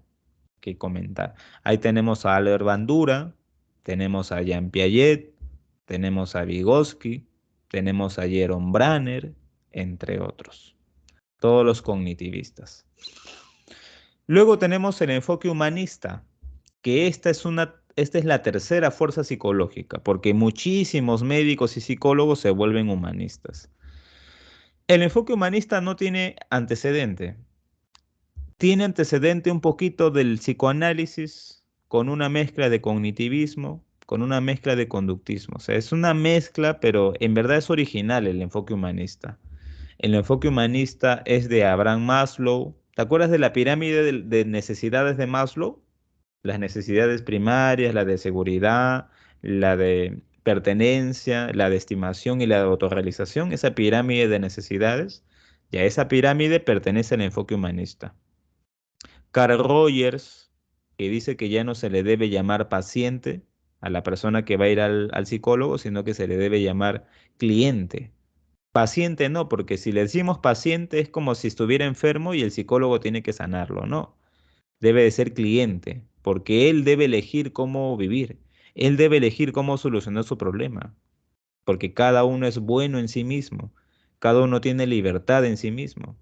que comentar. Ahí tenemos a Albert Bandura, tenemos a Jean Piaget, tenemos a Vygotsky, tenemos a Jerome Branner, entre otros. Todos los cognitivistas. Luego tenemos el enfoque humanista, que esta es la tercera fuerza psicológica, porque muchísimos médicos y psicólogos se vuelven humanistas. El enfoque humanista no tiene antecedente. Tiene antecedente un poquito del psicoanálisis con una mezcla de cognitivismo, con una mezcla de conductismo. O sea, es una mezcla, pero en verdad es original el enfoque humanista. El enfoque humanista es de Abraham Maslow. ¿Te acuerdas de la pirámide de necesidades de Maslow? Las necesidades primarias, la de seguridad, la de pertenencia, la de estimación y la de autorrealización, esa pirámide de necesidades, y a esa pirámide pertenece el enfoque humanista. Carl Rogers, que dice que ya no se le debe llamar paciente a la persona que va a ir al psicólogo, sino que se le debe llamar cliente. Paciente no, porque si le decimos paciente es como si estuviera enfermo y el psicólogo tiene que sanarlo, no. Debe de ser cliente, porque él debe elegir cómo vivir. Él debe elegir cómo solucionar su problema, porque cada uno es bueno en sí mismo, cada uno tiene libertad en sí mismo.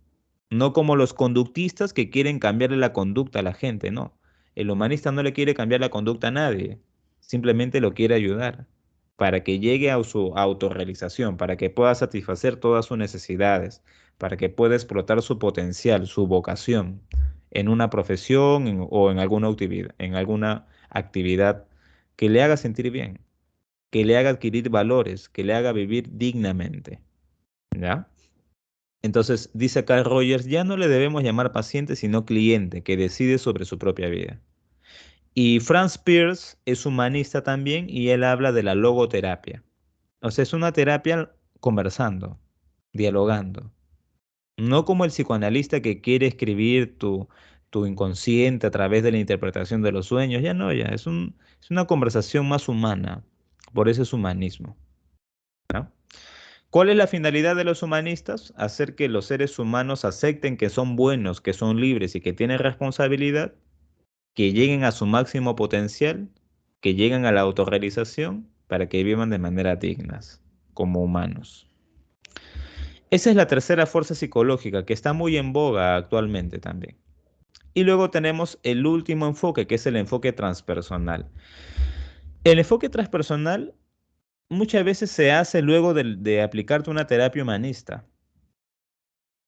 No como los conductistas que quieren cambiarle la conducta a la gente, no. El humanista no le quiere cambiar la conducta a nadie, simplemente lo quiere ayudar para que llegue a su autorrealización, para que pueda satisfacer todas sus necesidades, para que pueda explotar su potencial, su vocación en una profesión o en alguna actividad que le haga sentir bien, que le haga adquirir valores, que le haga vivir dignamente, ¿ya? Entonces, dice Carl Rogers, ya no le debemos llamar paciente, sino cliente, que decide sobre su propia vida. Y Franz Pierce es humanista también y él habla de la logoterapia. O sea, es una terapia conversando, dialogando. No como el psicoanalista que quiere escribir tu inconsciente a través de la interpretación de los sueños. Ya no, ya, es una conversación más humana. Por eso es humanismo, ¿no? ¿Cuál es la finalidad de los humanistas? Hacer que los seres humanos acepten que son buenos, que son libres y que tienen responsabilidad, que lleguen a su máximo potencial, que lleguen a la autorrealización para que vivan de manera dignas, como humanos. Esa es la tercera fuerza psicológica que está muy en boga actualmente también. Y luego tenemos el último enfoque, que es el enfoque transpersonal. El enfoque transpersonal muchas veces se hace luego de aplicarte una terapia humanista.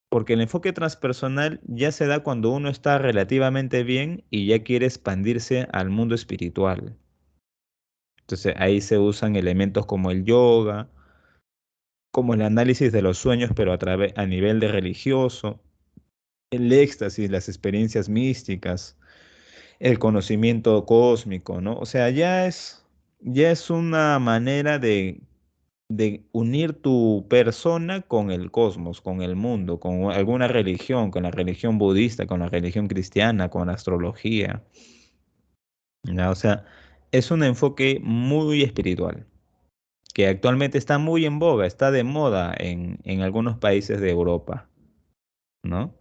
Porque el enfoque transpersonal ya se da cuando uno está relativamente bien y ya quiere expandirse al mundo espiritual. Entonces ahí se usan elementos como el yoga, como el análisis de los sueños, pero a nivel de religioso, el éxtasis, las experiencias místicas, el conocimiento cósmico, ¿no? O sea, ya es una manera de unir tu persona con el cosmos, con el mundo, con alguna religión, con la religión budista, con la religión cristiana, con la astrología, ¿ya? O sea, es un enfoque muy espiritual, que actualmente está muy en boga, está de moda en algunos países de Europa, ¿no?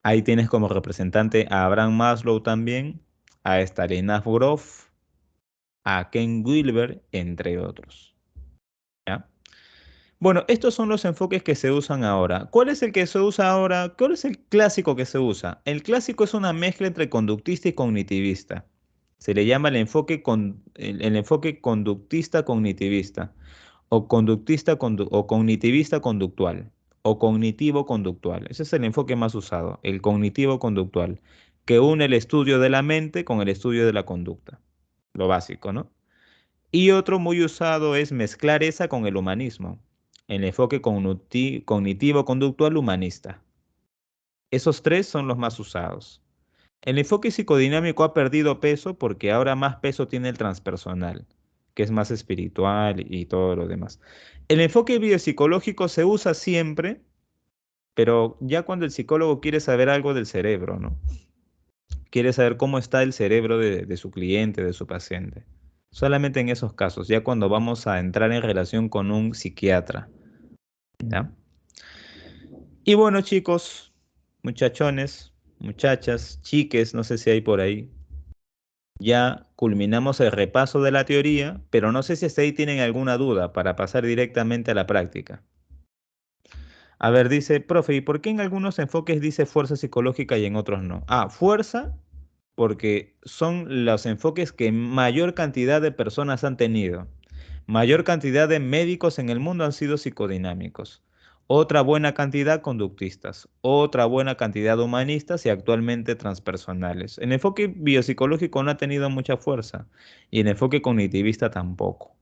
Ahí tienes como representante a Abraham Maslow también, a Stanislav Grof, a Ken Wilber, entre otros, ¿ya? Bueno, estos son los enfoques que se usan ahora. ¿Cuál es el que se usa ahora? ¿Cuál es el clásico que se usa? El clásico es una mezcla entre conductista y cognitivista. Se le llama el enfoque conductista cognitivista o o cognitivista conductual o cognitivo conductual. Ese es el enfoque más usado, el cognitivo conductual, que une el estudio de la mente con el estudio de la conducta. Lo básico, ¿no? Y otro muy usado es mezclar esa con el humanismo, el enfoque cognitivo-conductual humanista. Esos tres son los más usados. El enfoque psicodinámico ha perdido peso porque ahora más peso tiene el transpersonal, que es más espiritual y todo lo demás. El enfoque biopsicológico se usa siempre, pero ya cuando el psicólogo quiere saber algo del cerebro, ¿no? Quiere saber cómo está el cerebro de su cliente, de su paciente. Solamente en esos casos, ya cuando vamos a entrar en relación con un psiquiatra, ¿ya? Y bueno, chicos, muchachones, muchachas, chiques, no sé si hay por ahí, ya culminamos el repaso de la teoría, pero no sé si hasta ahí tienen alguna duda para pasar directamente a la práctica. A ver, dice, profe, ¿y por qué en algunos enfoques dice fuerza psicológica y en otros no? Ah, fuerza porque son los enfoques que mayor cantidad de personas han tenido. Mayor cantidad de médicos en el mundo han sido psicodinámicos. Otra buena cantidad conductistas. Otra buena cantidad humanistas y actualmente transpersonales. El enfoque biopsicológico no ha tenido mucha fuerza y el enfoque cognitivista tampoco.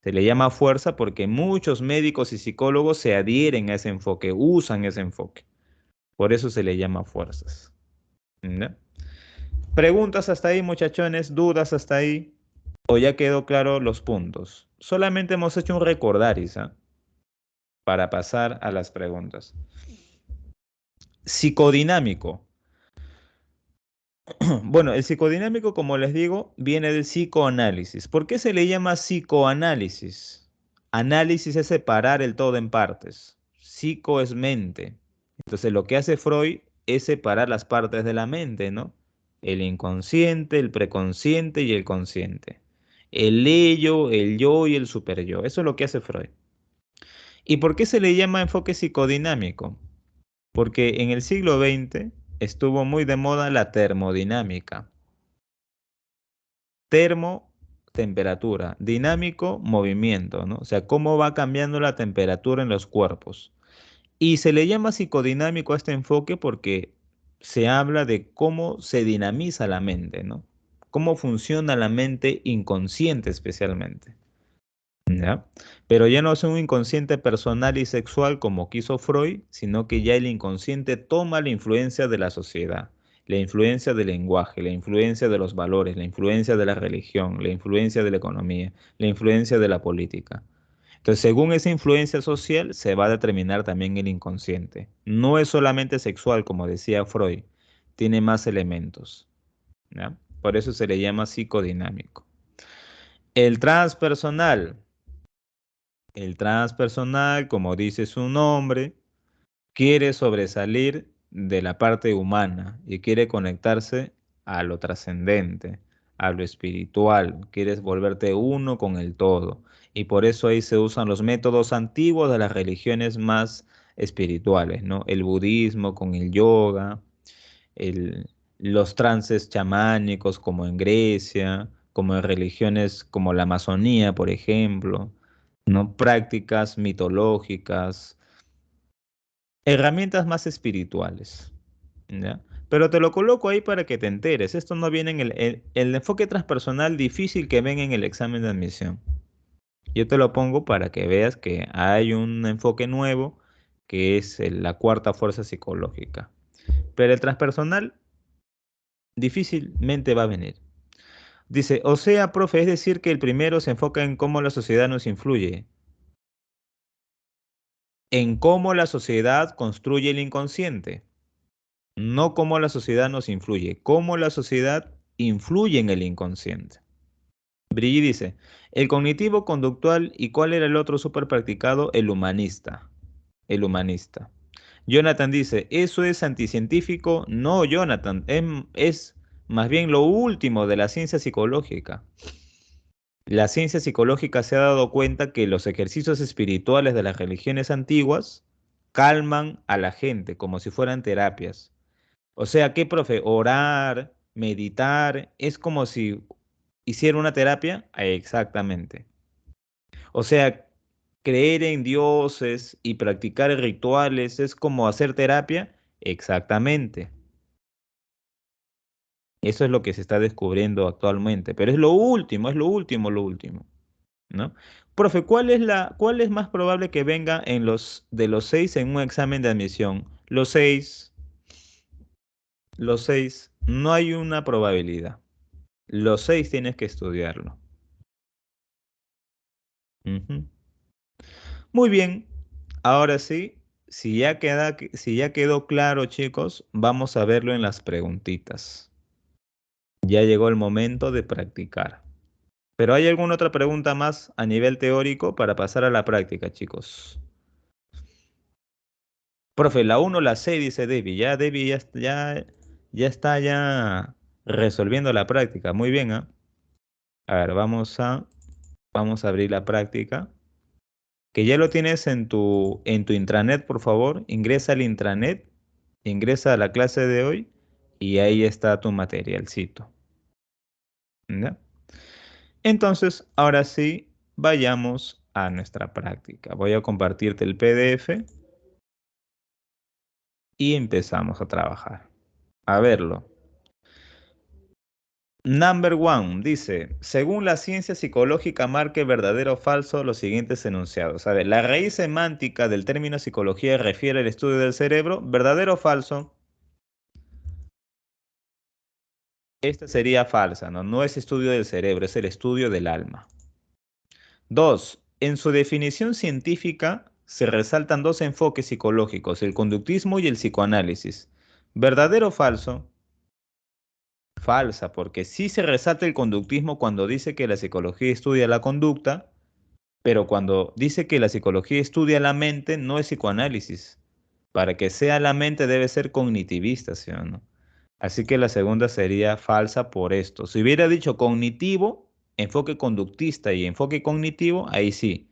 Se le llama fuerza porque muchos médicos y psicólogos se adhieren a ese enfoque, usan ese enfoque. Por eso se le llama fuerzas. ¿Ya? ¿Preguntas hasta ahí, muchachones? ¿Dudas hasta ahí? ¿O ya quedó claro los puntos? Solamente hemos hecho un recordaris, ¿ah? Para pasar a las preguntas. Psicodinámico. Bueno, el psicodinámico, como les digo, viene del psicoanálisis. ¿Por qué se le llama psicoanálisis? Análisis es separar el todo en partes. Psico es mente. Entonces, lo que hace Freud es separar las partes de la mente, ¿no? El inconsciente, el preconsciente y el consciente. El ello, el yo y el superyo. Eso es lo que hace Freud. ¿Y por qué se le llama enfoque psicodinámico? Porque en el siglo XX estuvo muy de moda la termodinámica. Termo, temperatura. Dinámico, movimiento, ¿no? O sea, cómo va cambiando la temperatura en los cuerpos. Y se le llama psicodinámico a este enfoque porque se habla de cómo se dinamiza la mente, ¿no? Cómo funciona la mente inconsciente especialmente. ¿Ya? Pero ya no es un inconsciente personal y sexual como quiso Freud, sino que ya el inconsciente toma la influencia de la sociedad, la influencia del lenguaje, la influencia de los valores, la influencia de la religión, la influencia de la economía, la influencia de la política. Entonces, según esa influencia social, se va a determinar también el inconsciente. No es solamente sexual, como decía Freud, tiene más elementos. ¿Ya? Por eso se le llama psicodinámico. El transpersonal. El transpersonal, como dice su nombre, quiere sobresalir de la parte humana y quiere conectarse a lo trascendente, a lo espiritual, quieres volverte uno con el todo. Y por eso ahí se usan los métodos antiguos de las religiones más espirituales, ¿no? El budismo con el yoga, el- los trances chamánicos como en Grecia, como en religiones como la Amazonía, por ejemplo, ¿no? Prácticas mitológicas, herramientas más espirituales, ¿ya? Pero te lo coloco ahí para que te enteres. Esto no viene en el enfoque transpersonal difícil que ven en el examen de admisión. Yo te lo pongo para que veas que hay un enfoque nuevo que es la cuarta fuerza psicológica. Pero el transpersonal difícilmente va a venir. Dice, o sea, profe, es decir que el primero se enfoca en cómo la sociedad nos influye, en cómo la sociedad construye el inconsciente, no cómo la sociedad nos influye, cómo la sociedad influye en el inconsciente. Brigitte dice, el cognitivo conductual y cuál era el otro súper practicado, el humanista. El humanista. Jonathan dice, ¿eso es anticientífico? No, Jonathan, es más bien lo último de la ciencia psicológica. La ciencia psicológica se ha dado cuenta que los ejercicios espirituales de las religiones antiguas calman a la gente como si fueran terapias. O sea, ¿qué, profe? Orar, meditar, es como si hiciera una terapia. Exactamente. O sea, creer en dioses y practicar rituales es como hacer terapia. Exactamente. Eso es lo que se está descubriendo actualmente. Pero es lo último, es lo último, lo último. ¿No? Profe, ¿cuál es más probable que venga en los de los seis en un examen de admisión? Los seis, no hay una probabilidad. Los seis tienes que estudiarlo. Ujú. Muy bien, ahora sí, si ya quedó claro, chicos, vamos a verlo en las preguntitas. Ya llegó el momento de practicar. Pero ¿hay alguna otra pregunta más a nivel teórico para pasar a la práctica, chicos? Profe, la uno la 6 dice Debbie. Ya Debbie ya está ya resolviendo la práctica. Muy bien, ¿ah? A ver, vamos a abrir la práctica. Que ya lo tienes en tu intranet, por favor. Ingresa al intranet, ingresa a la clase de hoy y ahí está tu materialcito. ¿Ya? Entonces, ahora sí, vayamos a nuestra práctica. Voy a compartirte el PDF y empezamos a trabajar. A verlo. Number one dice, según la ciencia psicológica marque verdadero o falso los siguientes enunciados. A ver, la raíz semántica del término psicología refiere al estudio del cerebro, verdadero o falso. Esta sería falsa, ¿no? No es estudio del cerebro, es el estudio del alma. 2. En su definición científica se resaltan dos enfoques psicológicos, el conductismo y el psicoanálisis. ¿Verdadero o falso? Falsa, porque sí se resalta el conductismo cuando dice que la psicología estudia la conducta, pero cuando dice que la psicología estudia la mente, no es psicoanálisis. Para que sea la mente debe ser cognitivista, ¿sí o no? Así que la segunda sería falsa por esto. Si hubiera dicho cognitivo, enfoque conductista y enfoque cognitivo, ahí sí.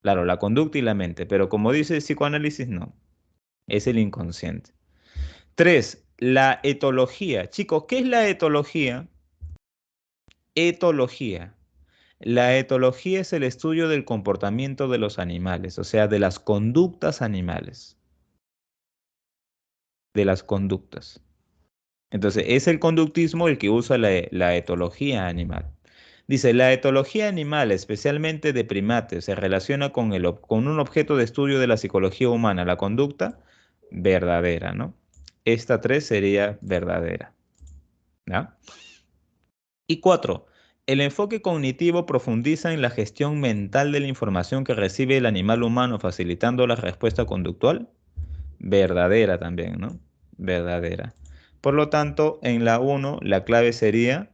Claro, la conducta y la mente, pero como dice el psicoanálisis, no. Es el inconsciente. 3. La etología. Chicos, ¿qué es la etología? Etología. La etología es el estudio del comportamiento de los animales, o sea, de las conductas animales, de las conductas. Entonces, es el conductismo el que usa la etología animal. Dice, la etología animal, especialmente de primates, se relaciona con un objeto de estudio de la psicología humana, la conducta verdadera, ¿no? Esta 3 sería verdadera, ¿ya? Y 4. El enfoque cognitivo profundiza en la gestión mental de la información que recibe el animal humano, facilitando la respuesta conductual. Verdadera también, ¿no? Verdadera. Por lo tanto, en la 1, la clave sería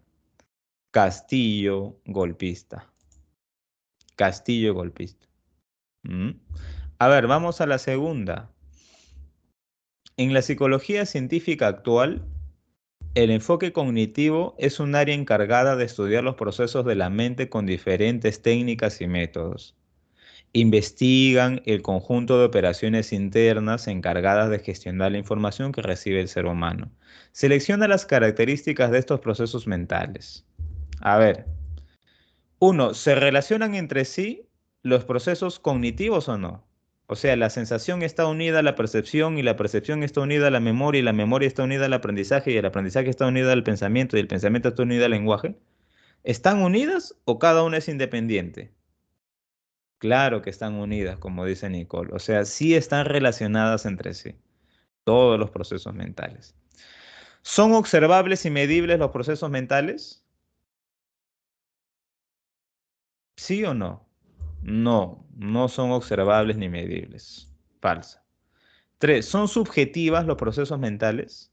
castillo golpista. Castillo golpista. ¿Mm? A ver, vamos a la segunda. En la psicología científica actual, el enfoque cognitivo es un área encargada de estudiar los procesos de la mente con diferentes técnicas y métodos. Investigan el conjunto de operaciones internas encargadas de gestionar la información que recibe el ser humano. Selecciona las características de estos procesos mentales. A ver, uno, ¿se relacionan entre sí los procesos cognitivos o no? O sea, la sensación está unida a la percepción y la percepción está unida a la memoria y la memoria está unida al aprendizaje y el aprendizaje está unido al pensamiento y el pensamiento está unido al lenguaje. ¿Están unidas o cada una es independiente? Claro que están unidas, como dice Nicole. O sea, sí están relacionadas entre sí, todos los procesos mentales. ¿Son observables y medibles los procesos mentales? ¿Sí o no? No, no son observables ni medibles. Falsa. 3. ¿Son subjetivas los procesos mentales?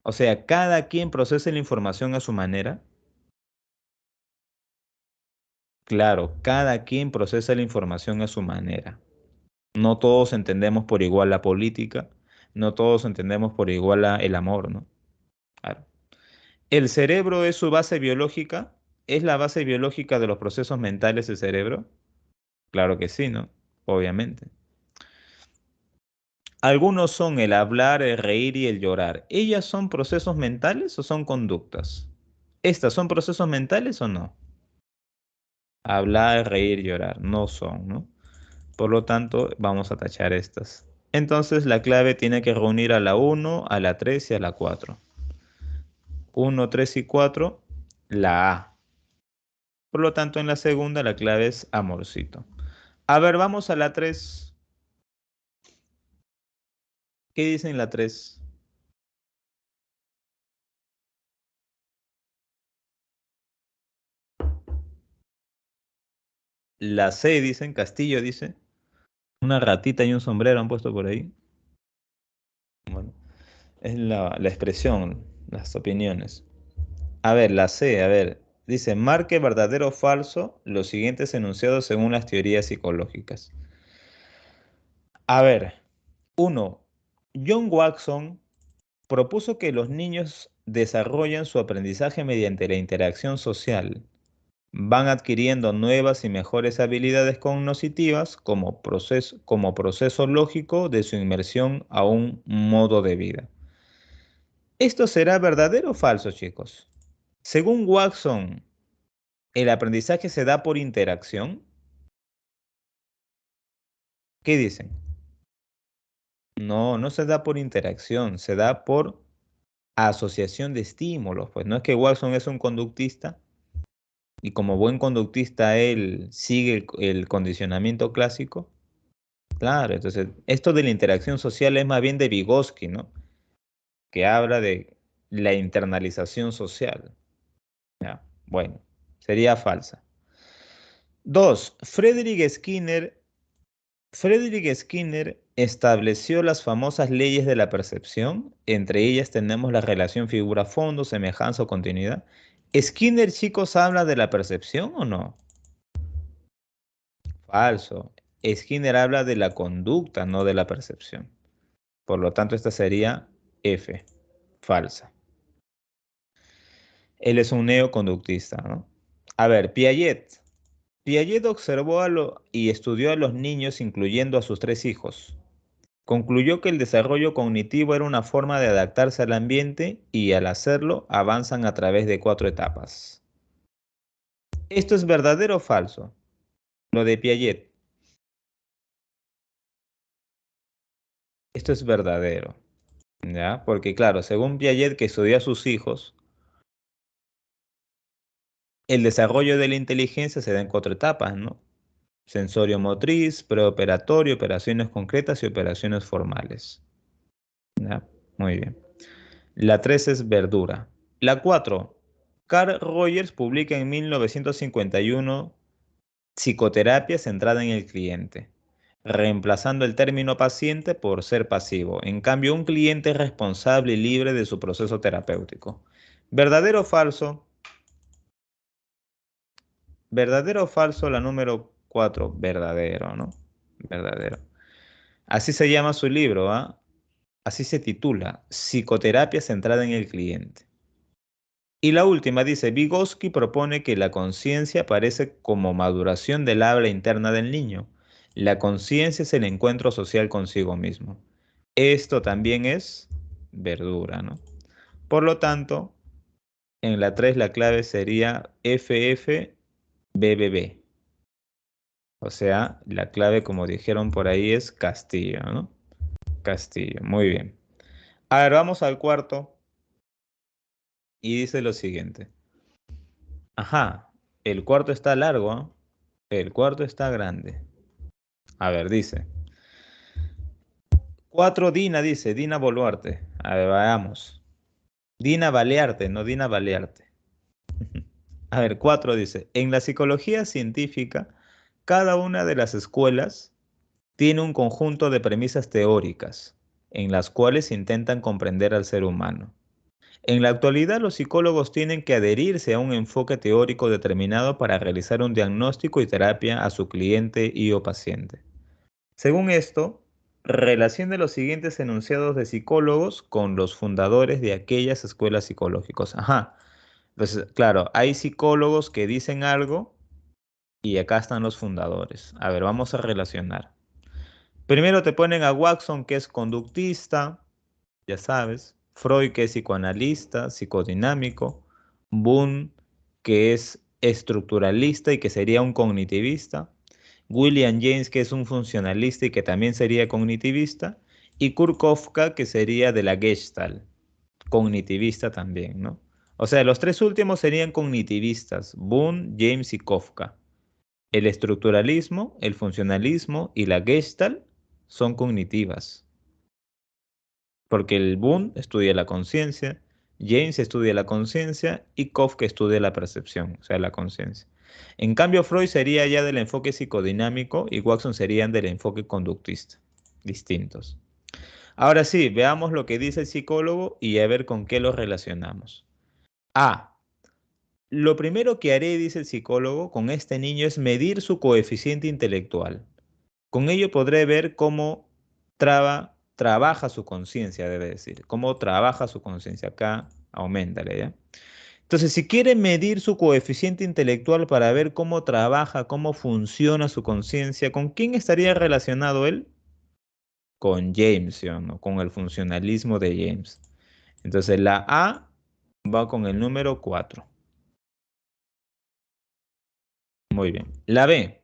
O sea, cada quien procesa la información a su manera. Claro, cada quien procesa la información a su manera. No todos entendemos por igual la política, no todos entendemos por igual el amor, ¿no? Claro. ¿El cerebro es su base biológica? ¿Es la base biológica de los procesos mentales el cerebro? Claro que sí, ¿no? Obviamente. Algunos son el hablar, el reír y el llorar. ¿Ellas son procesos mentales o son conductas? ¿Estas son procesos mentales o no? Hablar, reír, llorar. No son, ¿no? Por lo tanto, vamos a tachar estas. Entonces, la clave tiene que reunir a la 1, a la 3 y a la 4. 1, 3 y 4, la A. Por lo tanto, en la segunda la clave es amorcito. A ver, vamos a la 3. ¿Qué dice en la 3? La C, dicen, Castillo dice. Una ratita y un sombrero han puesto por ahí. Bueno, es la expresión, las opiniones. A ver, la C, a ver. Dice, marque verdadero o falso los siguientes enunciados según las teorías psicológicas. A ver, uno, John Watson propuso que los niños desarrollan su aprendizaje mediante la interacción social. Van adquiriendo nuevas y mejores habilidades cognitivas como proceso lógico de su inmersión a un modo de vida. ¿Esto será verdadero o falso, chicos? Según Watson, ¿el aprendizaje se da por interacción? ¿Qué dicen? No, no se da por interacción, se da por asociación de estímulos. Pues no es que Watson es un conductista y como buen conductista él sigue el condicionamiento clásico. Claro, entonces esto de la interacción social es más bien de Vygotsky, ¿no? Que habla de la internalización social. ¿Ya? Bueno, sería falsa. 2. Friedrich Skinner estableció las famosas leyes de la percepción. Entre ellas tenemos la relación figura-fondo, semejanza o continuidad. ¿Skinner, chicos, habla de la percepción o no? Falso. Skinner habla de la conducta, no de la percepción. Por lo tanto, esta sería F, falsa. Él es un neoconductista, ¿no? A ver, Piaget. Piaget observó y estudió a los niños, incluyendo a sus 3 hijos. Concluyó que el desarrollo cognitivo era una forma de adaptarse al ambiente y al hacerlo avanzan a través de 4 etapas. ¿Esto es verdadero o falso? Lo de Piaget. Esto es verdadero, ¿ya? Porque claro, según Piaget, que estudió a sus hijos, el desarrollo de la inteligencia se da en 4 etapas, ¿no? Sensorio motriz, preoperatorio, operaciones concretas y operaciones formales. ¿Ya? Muy bien. La 3 es verdura. La 4. Carl Rogers publica en 1951 Psicoterapia centrada en el cliente, reemplazando el término paciente por ser pasivo. En cambio, un cliente es responsable y libre de su proceso terapéutico. ¿Verdadero o falso? ¿Verdadero o falso la número 4? Verdadero, ¿no? Verdadero. Así se llama su libro, ¿ah? Así se titula, Psicoterapia centrada en el cliente. Y la última dice, Vygotsky propone que la conciencia aparece como maduración del habla interna del niño. La conciencia es el encuentro social consigo mismo. Esto también es verdura, ¿no? Por lo tanto, en la 3 la clave sería FFBBB. O sea, la clave, como dijeron por ahí, es Castillo, ¿no? Castillo, muy bien. A ver, vamos al cuarto y dice lo siguiente. Ajá, el cuarto está largo, ¿ah? El cuarto está grande. A ver, dice. 4 Dina, dice, Dina Boluarte. A ver, veamos. Dina Balearte, no Dina Balearte. A ver, 4 dice, en la psicología científica, cada una de las escuelas tiene un conjunto de premisas teóricas en las cuales intentan comprender al ser humano. En la actualidad, los psicólogos tienen que adherirse a un enfoque teórico determinado para realizar un diagnóstico y terapia a su cliente y o paciente. Según esto, relacione los siguientes enunciados de psicólogos con los fundadores de aquellas escuelas psicológicas. Ajá. Entonces, claro, hay psicólogos que dicen algo y acá están los fundadores. A ver, vamos a relacionar. Primero te ponen a Watson, que es conductista, ya sabes. Freud, que es psicoanalista, psicodinámico. Boone, que es estructuralista y que sería un cognitivista. William James, que es un funcionalista y que también sería cognitivista. Y Kurt Kafka, que sería de la Gestalt, cognitivista también, ¿no? O sea, los 3 últimos serían cognitivistas, Boone, James y Kafka. El estructuralismo, el funcionalismo y la Gestalt son cognitivas. Porque el Boone estudia la conciencia, James estudia la conciencia y Kafka estudia la percepción, o sea, la conciencia. En cambio, Freud sería ya del enfoque psicodinámico y Watson serían del enfoque conductista, distintos. Ahora sí, veamos lo que dice el psicólogo y a ver con qué lo relacionamos. A. Lo primero que haré, dice el psicólogo, con este niño es medir su coeficiente intelectual. Con ello podré ver cómo trabaja su conciencia, debe decir. Cómo trabaja su conciencia. Acá, aumentale, ¿ya? Entonces, si quiere medir su coeficiente intelectual para ver cómo trabaja, cómo funciona su conciencia, ¿con quién estaría relacionado él? Con James, ¿sí o no? Con el funcionalismo de James. Entonces, la A va con el número 4. Muy bien. La B.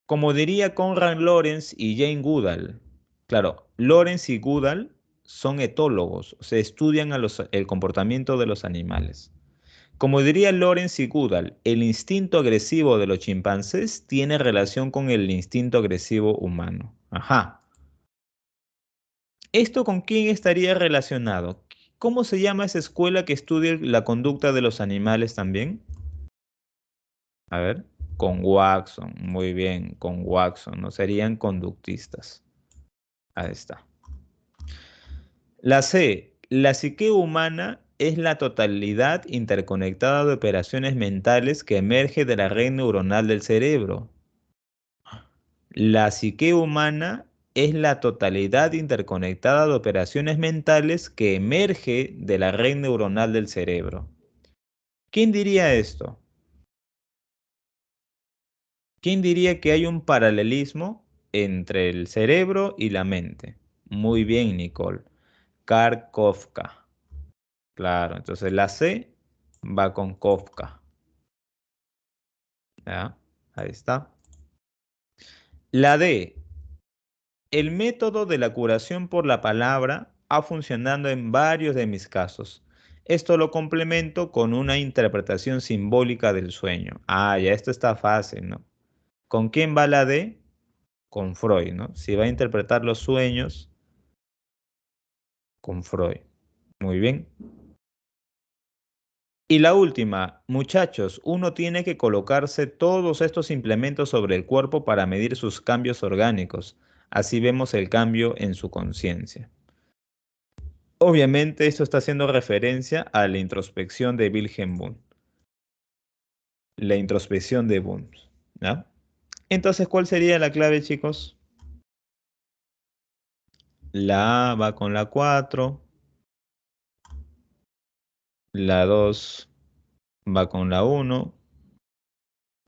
Como diría Konrad Lorenz y Jane Goodall. Claro, Lorenz y Goodall son etólogos, se estudian el comportamiento de los animales. Como diría Lorenz y Goodall, el instinto agresivo de los chimpancés tiene relación con el instinto agresivo humano. Ajá. ¿Esto con quién estaría relacionado? ¿Cómo se llama esa escuela que estudia la conducta de los animales también? A ver, con Watson, muy bien, con Watson, ¿no? Serían conductistas. Ahí está. La C, la psique humana es la totalidad interconectada de operaciones mentales que emerge de la red neuronal del cerebro. La psique humana es la totalidad interconectada de operaciones mentales que emerge de la red neuronal del cerebro. ¿Quién diría esto? ¿Quién diría que hay un paralelismo entre el cerebro y la mente? Muy bien, Nicole. Karl Kafka. Claro, entonces la C va con Kafka. ¿Ya? Ahí está. La D. El método de la curación por la palabra ha funcionado en varios de mis casos. Esto lo complemento con una interpretación simbólica del sueño. Ah, ya esto está fácil, ¿no? ¿Con quién va la D? Con Freud, ¿no? Si va a interpretar los sueños, con Freud. Muy bien. Y la última, muchachos, uno tiene que colocarse todos estos implementos sobre el cuerpo para medir sus cambios orgánicos. Así vemos el cambio en su conciencia. Obviamente esto está haciendo referencia a la introspección de Wilhelm Wundt. La introspección de Wundt. ¿Ya? Entonces, ¿cuál sería la clave, chicos? La A va con la 4, la 2 va con la 1,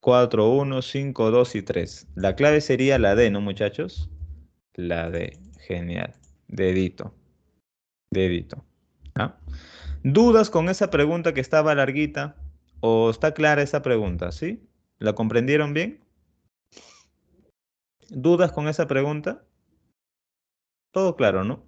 4, 1, 5, 2 y 3. La clave sería la D, ¿no, muchachos? La D. Genial. Dedito. Dedito. ¿Ah? ¿Dudas con esa pregunta que estaba larguita? ¿O está clara esa pregunta? ¿Sí? ¿La comprendieron bien? ¿Dudas con esa pregunta? Todo claro, ¿no?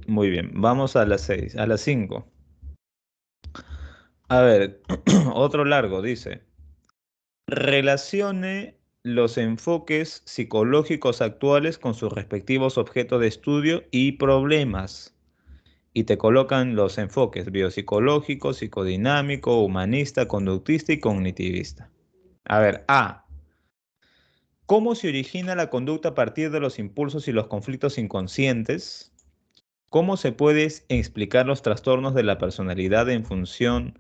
Muy bien. Vamos a las 6, a las 5. A ver, otro largo, dice. Relacione los enfoques psicológicos actuales con sus respectivos objetos de estudio y problemas. Y te colocan los enfoques biopsicológico, psicodinámico, humanista, conductista y cognitivista. A ver, A. ¿Cómo se origina la conducta a partir de los impulsos y los conflictos inconscientes? ¿Cómo se pueden explicar los trastornos de la personalidad en función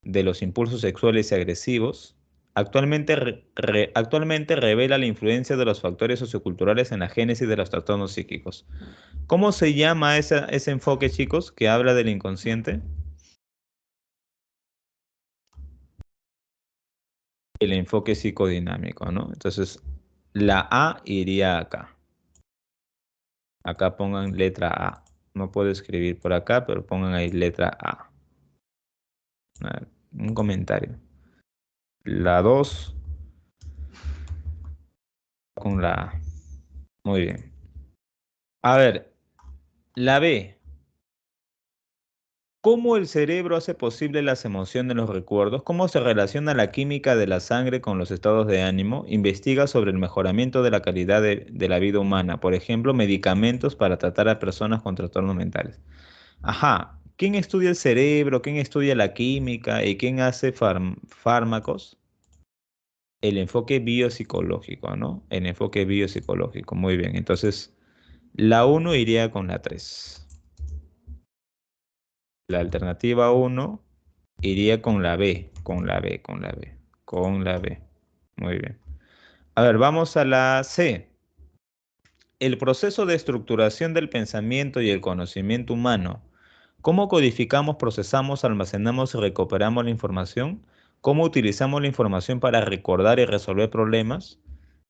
de los impulsos sexuales y agresivos? Actualmente revela la influencia de los factores socioculturales en la génesis de los trastornos psíquicos. ¿Cómo se llama ese enfoque, chicos, que habla del inconsciente? El enfoque psicodinámico, ¿no? Entonces, la A iría acá. Acá pongan letra A. No puedo escribir por acá, pero pongan ahí letra A. A ver, un comentario. La 2 con la A. Muy bien. A ver, la B. ¿Cómo el cerebro hace posible las emociones, los recuerdos? ¿Cómo se relaciona la química de la sangre con los estados de ánimo? Investiga sobre el mejoramiento de la calidad de la vida humana. Por ejemplo, medicamentos para tratar a personas con trastornos mentales. Ajá. ¿Quién estudia el cerebro? ¿Quién estudia la química? ¿Y quién hace fármacos? El enfoque biopsicológico, ¿no? El enfoque biopsicológico. Muy bien. Entonces, la uno iría con la 3. La alternativa uno iría con la B, con la B, con la B, con la B. Muy bien. A ver, vamos a la C. El proceso de estructuración del pensamiento y el conocimiento humano. ¿Cómo codificamos, procesamos, almacenamos y recuperamos la información? ¿Cómo utilizamos la información para recordar y resolver problemas?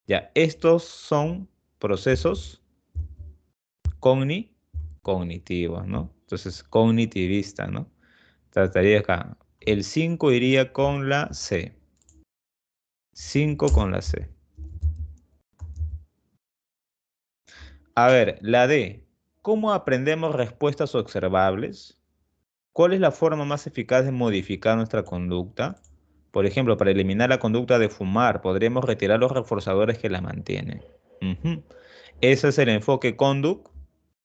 Ya, estos son procesos cogni- cognitivos, ¿no? Entonces, cognitivista, ¿no? Trataría acá. El 5 iría con la C. 5 con la C. A ver, la D. ¿Cómo aprendemos respuestas observables? ¿Cuál es la forma más eficaz de modificar nuestra conducta? Por ejemplo, para eliminar la conducta de fumar, podríamos retirar los reforzadores que la mantienen. Ujú. Ese es el enfoque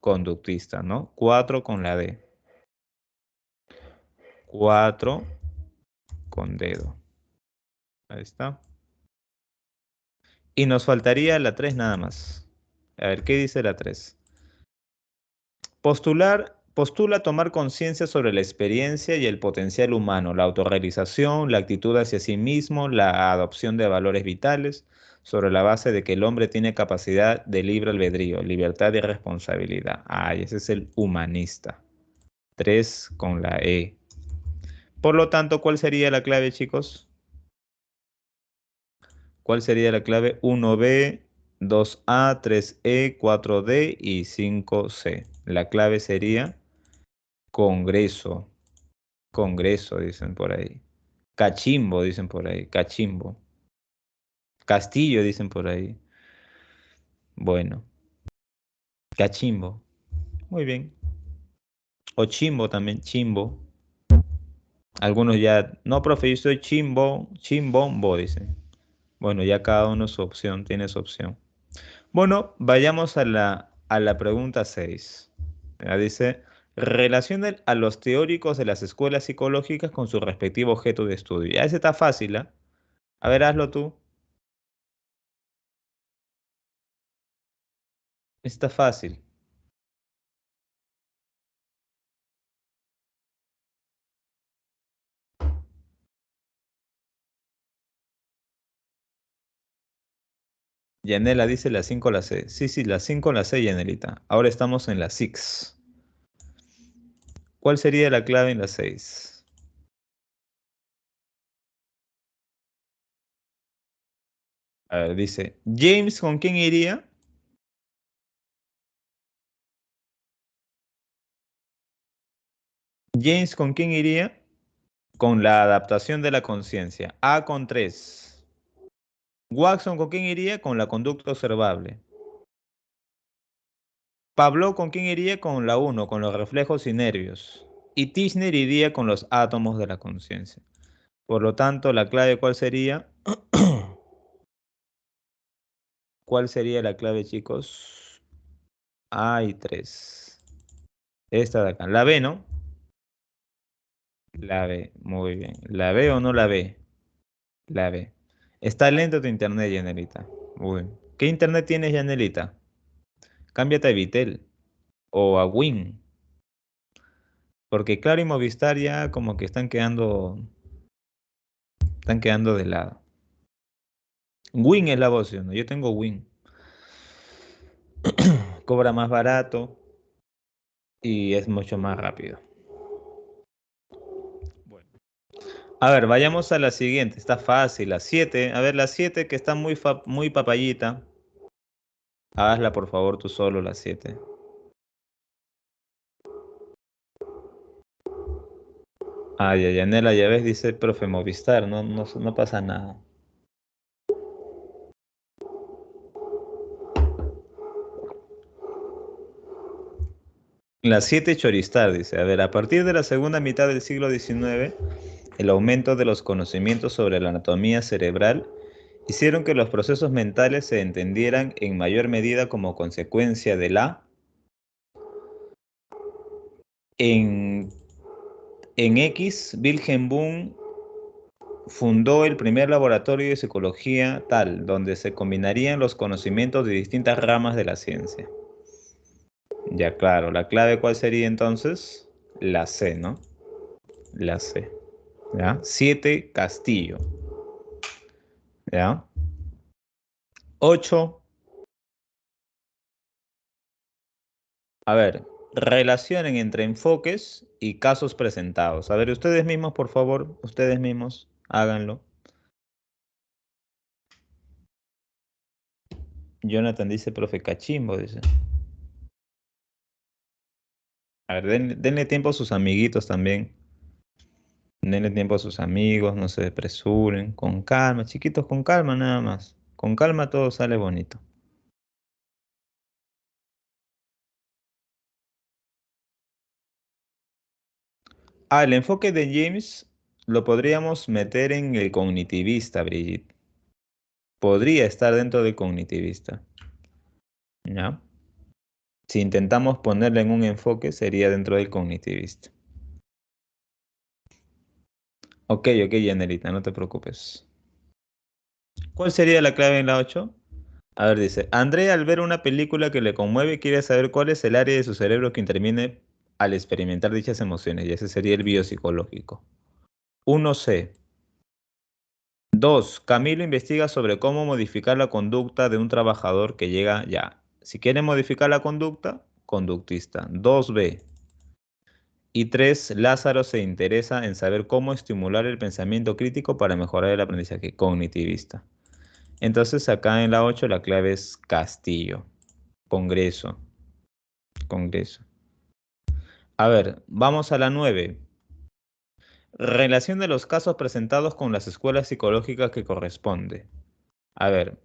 conductista, ¿no? 4 con la D. 4 con dedo. Ahí está. Y nos faltaría la 3 nada más. A ver, ¿qué dice la 3? Postula tomar conciencia sobre la experiencia y el potencial humano, la autorrealización, la actitud hacia sí mismo, la adopción de valores vitales, sobre la base de que el hombre tiene capacidad de libre albedrío, libertad y responsabilidad. Ay, ese es el humanista. 3 con la E. Por lo tanto, ¿cuál sería la clave, chicos? ¿Cuál sería la clave? 1B, 2A, 3E, 4D y 5C. La clave sería Congreso. Congreso, dicen por ahí. Cachimbo, dicen por ahí. Cachimbo. Castillo, dicen por ahí. Bueno, cachimbo. Muy bien. O chimbo también, chimbo. Algunos ya, no, profe, yo soy chimbo, chimbombo, dicen. Bueno, ya cada uno su opción, tiene su opción. Bueno, vayamos a la pregunta 6. Ya dice, relaciona a los teóricos de las escuelas psicológicas con su respectivo objeto de estudio. Ya ese está fácil, ¿ah? A ver, hazlo tú. Está fácil. Yanela dice la 5 la C. Sí, sí, la 5 la C, Yanelita. Ahora estamos en la 6. ¿Cuál sería la clave en la 6? A ver, dice, James, ¿con quién iría? James, ¿con quién iría? Con la adaptación de la conciencia. A con 3. Watson, ¿con quién iría? Con la conducta observable. Pablo, ¿con quién iría? Con la 1, con los reflejos y nervios. Y Tishner iría con los átomos de la conciencia. Por lo tanto, la clave, ¿cuál sería? ¿Cuál sería la clave, chicos? Hay 3. Esta de acá. La B, ¿no? La B. Muy bien. ¿La B o no la B? La B. Está lento tu internet, Yanelita. Uy. ¿Qué internet tienes, Yanelita? Cámbiate a Vitel o a Win. Porque Claro y Movistar ya como que están quedando de lado. Win es la voz, ¿sí o no? Yo tengo Win. Cobra más barato y es mucho más rápido. Bueno. A ver, vayamos a la siguiente. Está fácil, la 7. A ver, la 7 que está muy papayita. Hazla por favor tú solo, la 7. Ah, ya, Yanela, ya ves, dice profe Movistar, no, no, no pasa nada. La 7 Choristar dice, a ver, a partir de la segunda mitad del siglo XIX, el aumento de los conocimientos sobre la anatomía cerebral hicieron que los procesos mentales se entendieran en mayor medida como consecuencia de en, en X, Wilhelm Wundt fundó el primer laboratorio de psicología tal, donde se combinarían los conocimientos de distintas ramas de la ciencia. Ya claro, la clave ¿cuál sería entonces? La C, ¿no? La C. ¿Ya? 7 Castillo. ¿Ya? 8. A ver, relacionen entre enfoques y casos presentados. A ver, ustedes mismos, por favor, ustedes mismos, háganlo. Jonathan dice, profe Cachimbo, dice. A ver, denle tiempo a sus amiguitos también. Denle tiempo a sus amigos, no se apresuren, con calma, chiquitos, con calma nada más. Con calma todo sale bonito. Ah, el enfoque de James lo podríamos meter en el cognitivista, Brigitte. Podría estar dentro del cognitivista. ¿Ya? Si intentamos ponerla en un enfoque, sería dentro del cognitivista. Ok, Yanelita, no te preocupes. ¿Cuál sería la clave en la 8? A ver, dice, Andrea al ver una película que le conmueve quiere saber cuál es el área de su cerebro que interviene al experimentar dichas emociones, y ese sería el biopsicológico. 1C. 2. Camilo investiga sobre cómo modificar la conducta de un trabajador que llega ya. Si quiere modificar la conducta, conductista. 2B. Y 3. Lázaro se interesa en saber cómo estimular el pensamiento crítico para mejorar el aprendizaje cognitivista. Entonces acá en la 8 la clave es Castillo. Congreso. Congreso. A ver, vamos a la 9. Relación de los casos presentados con las escuelas psicológicas que corresponde. A ver,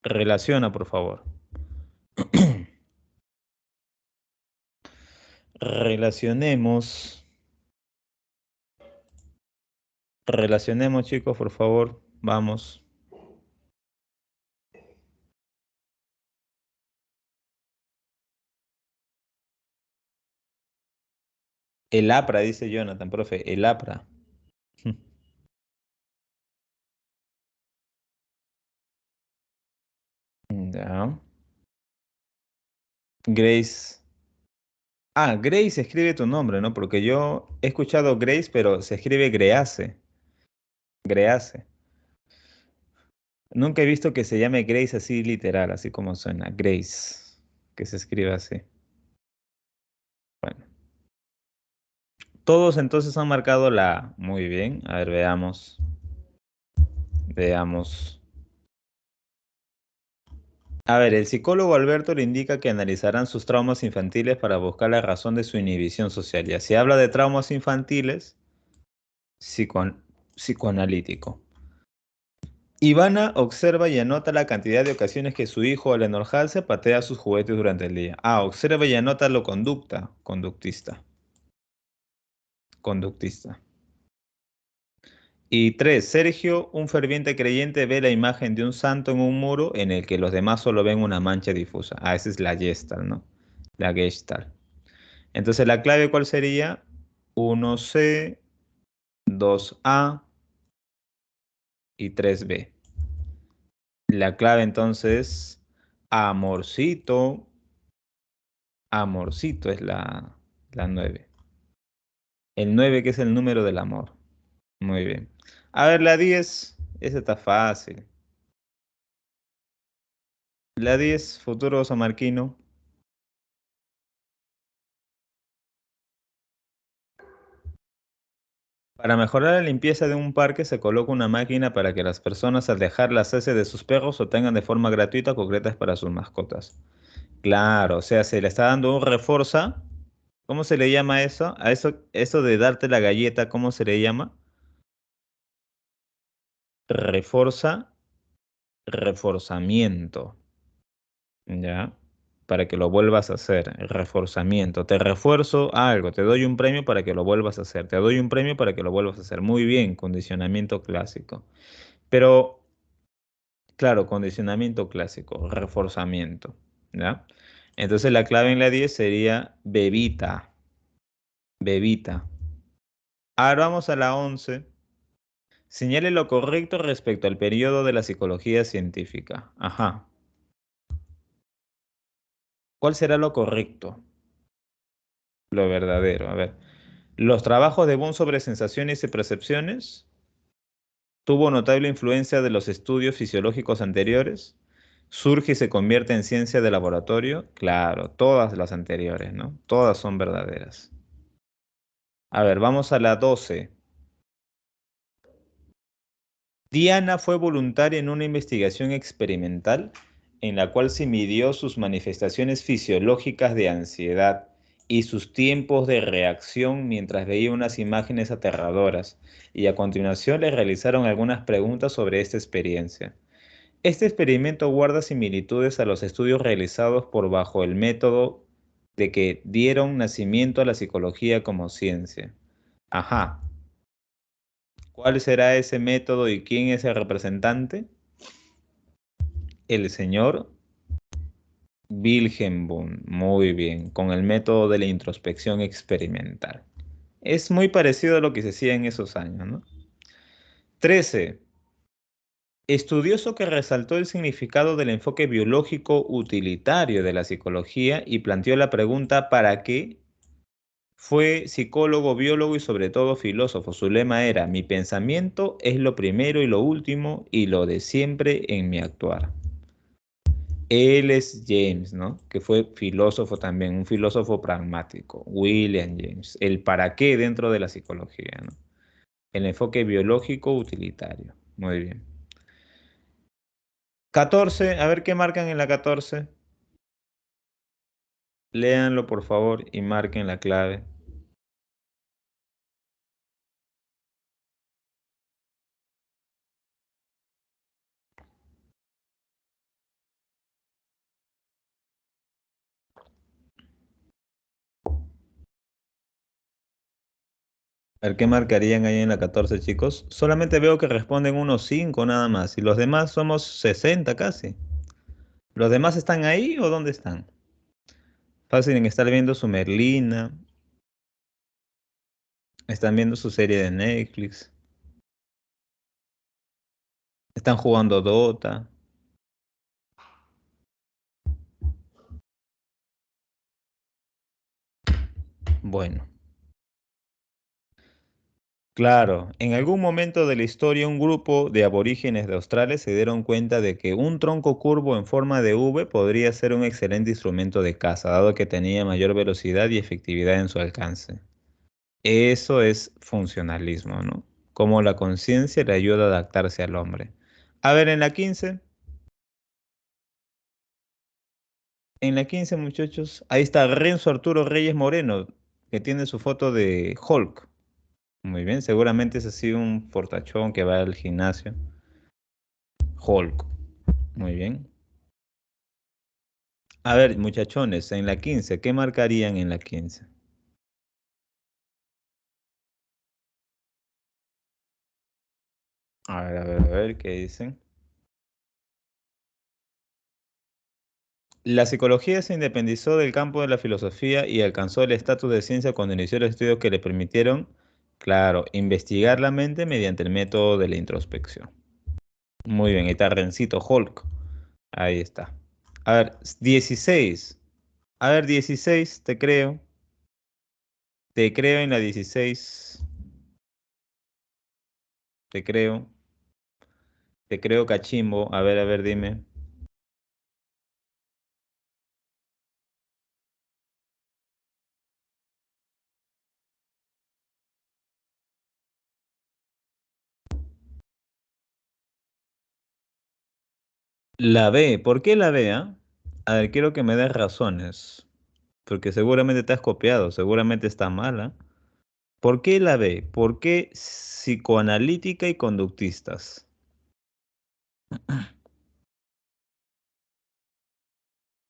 relaciona, por favor. Relacionemos. Relacionemos, chicos, por favor. Vamos. El APRA, dice Jonathan, profe. El APRA. Ya. Grace. Ah, Grace escribe tu nombre, ¿no? Porque yo he escuchado Grace, pero se escribe Greace. Greace. Nunca he visto que se llame Grace así literal, así como suena. Grace. Que se escriba así. Bueno. Todos entonces han marcado la A. Muy bien. A ver, veamos. Veamos. A ver, el psicólogo Alberto le indica que analizarán sus traumas infantiles para buscar la razón de su inhibición social. Ya si habla de traumas infantiles, psico- psicoanalítico. Ivana observa y anota la cantidad de ocasiones que su hijo al enojarse patea sus juguetes durante el día. Ah, observa y anota la conducta. Conductista. Conductista. Y 3. Sergio, un ferviente creyente, ve la imagen de un santo en un muro en el que los demás solo ven una mancha difusa. Ah, esa es la Gestalt, ¿no? La Gestalt. Entonces, ¿la clave cuál sería? 1C, 2A y 3B. La clave entonces, amorcito, amorcito es la 9. El 9 que es el número del amor. Muy bien. A ver, la 10, esa está fácil. La 10, futuro samarquino. Para mejorar la limpieza de un parque se coloca una máquina para que las personas al dejar las heces de sus perros obtengan de forma gratuita concretas para sus mascotas. Claro, o sea, se le está dando un refuerza. ¿Cómo se le llama eso? A eso de darte la galleta, ¿cómo se le llama? Refuerza, reforzamiento, ¿ya? Para que lo vuelvas a hacer, reforzamiento. Te refuerzo algo, te doy un premio para que lo vuelvas a hacer, te doy un premio para que lo vuelvas a hacer. Muy bien, condicionamiento clásico. Pero, claro, condicionamiento clásico, reforzamiento, ¿ya? Entonces la clave en la 10 sería bebita, bebita. Ahora vamos a la 11. Señale lo correcto respecto al periodo de la psicología científica. Ajá. ¿Cuál será lo correcto? Lo verdadero. A ver. Los trabajos de Bohm sobre sensaciones y percepciones tuvo notable influencia de los estudios fisiológicos anteriores. Surge y se convierte en ciencia de laboratorio. Claro, todas las anteriores, ¿no? Todas son verdaderas. A ver, vamos a la 12. Diana fue voluntaria en una investigación experimental en la cual se midió sus manifestaciones fisiológicas de ansiedad y sus tiempos de reacción mientras veía unas imágenes aterradoras, y a continuación le realizaron algunas preguntas sobre esta experiencia. Este experimento guarda similitudes a los estudios realizados por bajo el método de que dieron nacimiento a la psicología como ciencia. Ajá, ¿cuál será ese método y quién es el representante? El señor Wilhelm Wundt, muy bien, con el método de la introspección experimental. Es muy parecido a lo que se hacía en esos años, ¿no? 13. Estudioso que resaltó el significado del enfoque biológico utilitario de la psicología y planteó la pregunta ¿para qué? Fue psicólogo, biólogo y sobre todo filósofo. Su lema era, mi pensamiento es lo primero y lo último y lo de siempre en mi actuar. Él es James, ¿no? Que fue filósofo también, un filósofo pragmático, William James. El para qué dentro de la psicología, ¿no? El enfoque biológico utilitario. Muy bien. 14, a ver qué marcan en la 14. Léanlo por favor y marquen la clave. A ver qué marcarían ahí en la 14, chicos. Solamente veo que responden unos 5 nada más y los demás somos 60 casi. ¿Los demás están ahí o dónde están? Fácil en estar viendo su Merlina, están viendo su serie de Netflix, están jugando Dota. Bueno, claro, en algún momento de la historia un grupo de aborígenes de Australia se dieron cuenta de que un tronco curvo en forma de V podría ser un excelente instrumento de caza, dado que tenía mayor velocidad y efectividad en su alcance. Eso es funcionalismo, ¿no? Cómo la conciencia le ayuda a adaptarse al hombre. A ver, en la 15 muchachos, ahí está Renzo Arturo Reyes Moreno, que tiene su foto de Hulk. Muy bien, seguramente es así un fortachón que va al gimnasio. Hulk. Muy bien. A ver, muchachones, en la 15, ¿qué marcarían en la 15? A ver, ¿qué dicen? La psicología se independizó del campo de la filosofía y alcanzó el estatus de ciencia cuando inició los estudios que le permitieron, claro, investigar la mente mediante el método de la introspección. Muy bien, ahí está Rencito Hulk. Ahí está. A ver, 16. A ver, 16, te creo. Te creo en la 16. Te creo. Te creo cachimbo. A ver, dime. La B. ¿Por qué la B, ah? A ver, quiero que me des razones. Porque seguramente te has copiado. Seguramente está mala. ¿Por qué la B? ¿Por qué psicoanalítica y conductistas?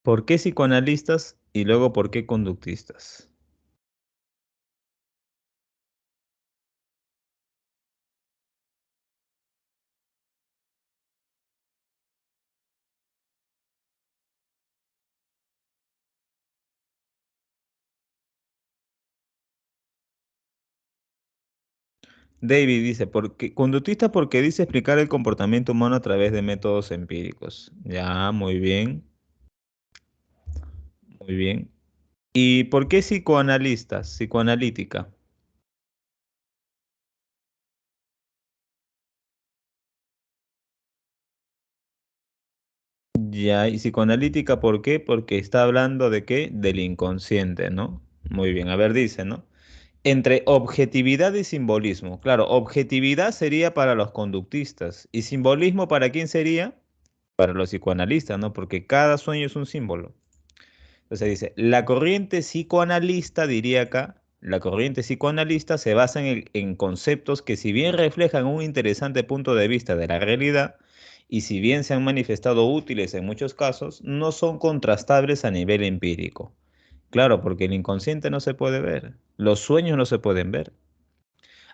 ¿Por qué psicoanalistas y luego por qué conductistas? David dice, conductista porque dice explicar el comportamiento humano a través de métodos empíricos. Ya, muy bien, muy bien. ¿Y por qué psicoanalistas, psicoanalítica? Ya, y psicoanalítica, ¿por qué? Porque está hablando de qué? Del inconsciente, ¿no? Muy bien, a ver, dice, ¿no? Entre objetividad y simbolismo. Claro, objetividad sería para los conductistas. ¿Y simbolismo para quién sería? Para los psicoanalistas, ¿no? Porque cada sueño es un símbolo. Entonces dice, la corriente psicoanalista, diría acá, la corriente psicoanalista se basa en conceptos que si bien reflejan un interesante punto de vista de la realidad, y si bien se han manifestado útiles en muchos casos, no son contrastables a nivel empírico. Claro, porque el inconsciente no se puede ver, los sueños no se pueden ver.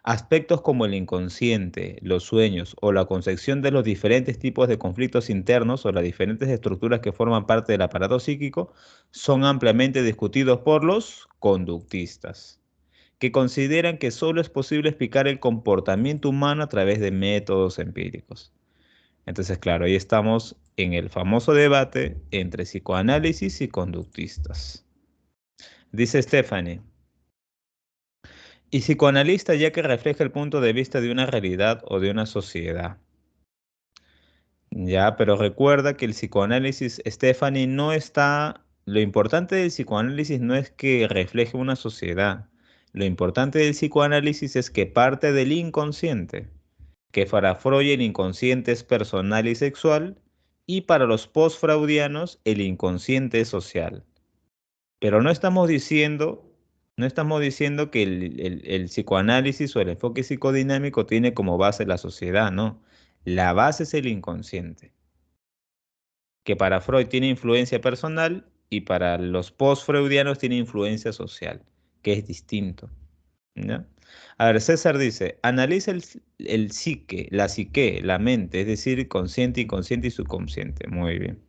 Aspectos como el inconsciente, los sueños o la concepción de los diferentes tipos de conflictos internos o las diferentes estructuras que forman parte del aparato psíquico son ampliamente discutidos por los conductistas, que consideran que solo es posible explicar el comportamiento humano a través de métodos empíricos. Entonces, claro, ahí estamos en el famoso debate entre psicoanálisis y conductistas. Dice Stephanie, y psicoanalista ya que refleja el punto de vista de una realidad o de una sociedad. Ya, pero recuerda que el psicoanálisis, Stephanie, no está... Lo importante del psicoanálisis no es que refleje una sociedad. Lo importante del psicoanálisis es que parte del inconsciente, que para Freud el inconsciente es personal y sexual, y para los postfreudianos el inconsciente es social. Pero no estamos diciendo que el psicoanálisis o el enfoque psicodinámico tiene como base la sociedad, no. La base es el inconsciente, que para Freud tiene influencia personal y para los post-freudianos tiene influencia social, que es distinto, ¿ya? A ver, César dice, analiza el psique, la mente, es decir, consciente, inconsciente y subconsciente. Muy bien.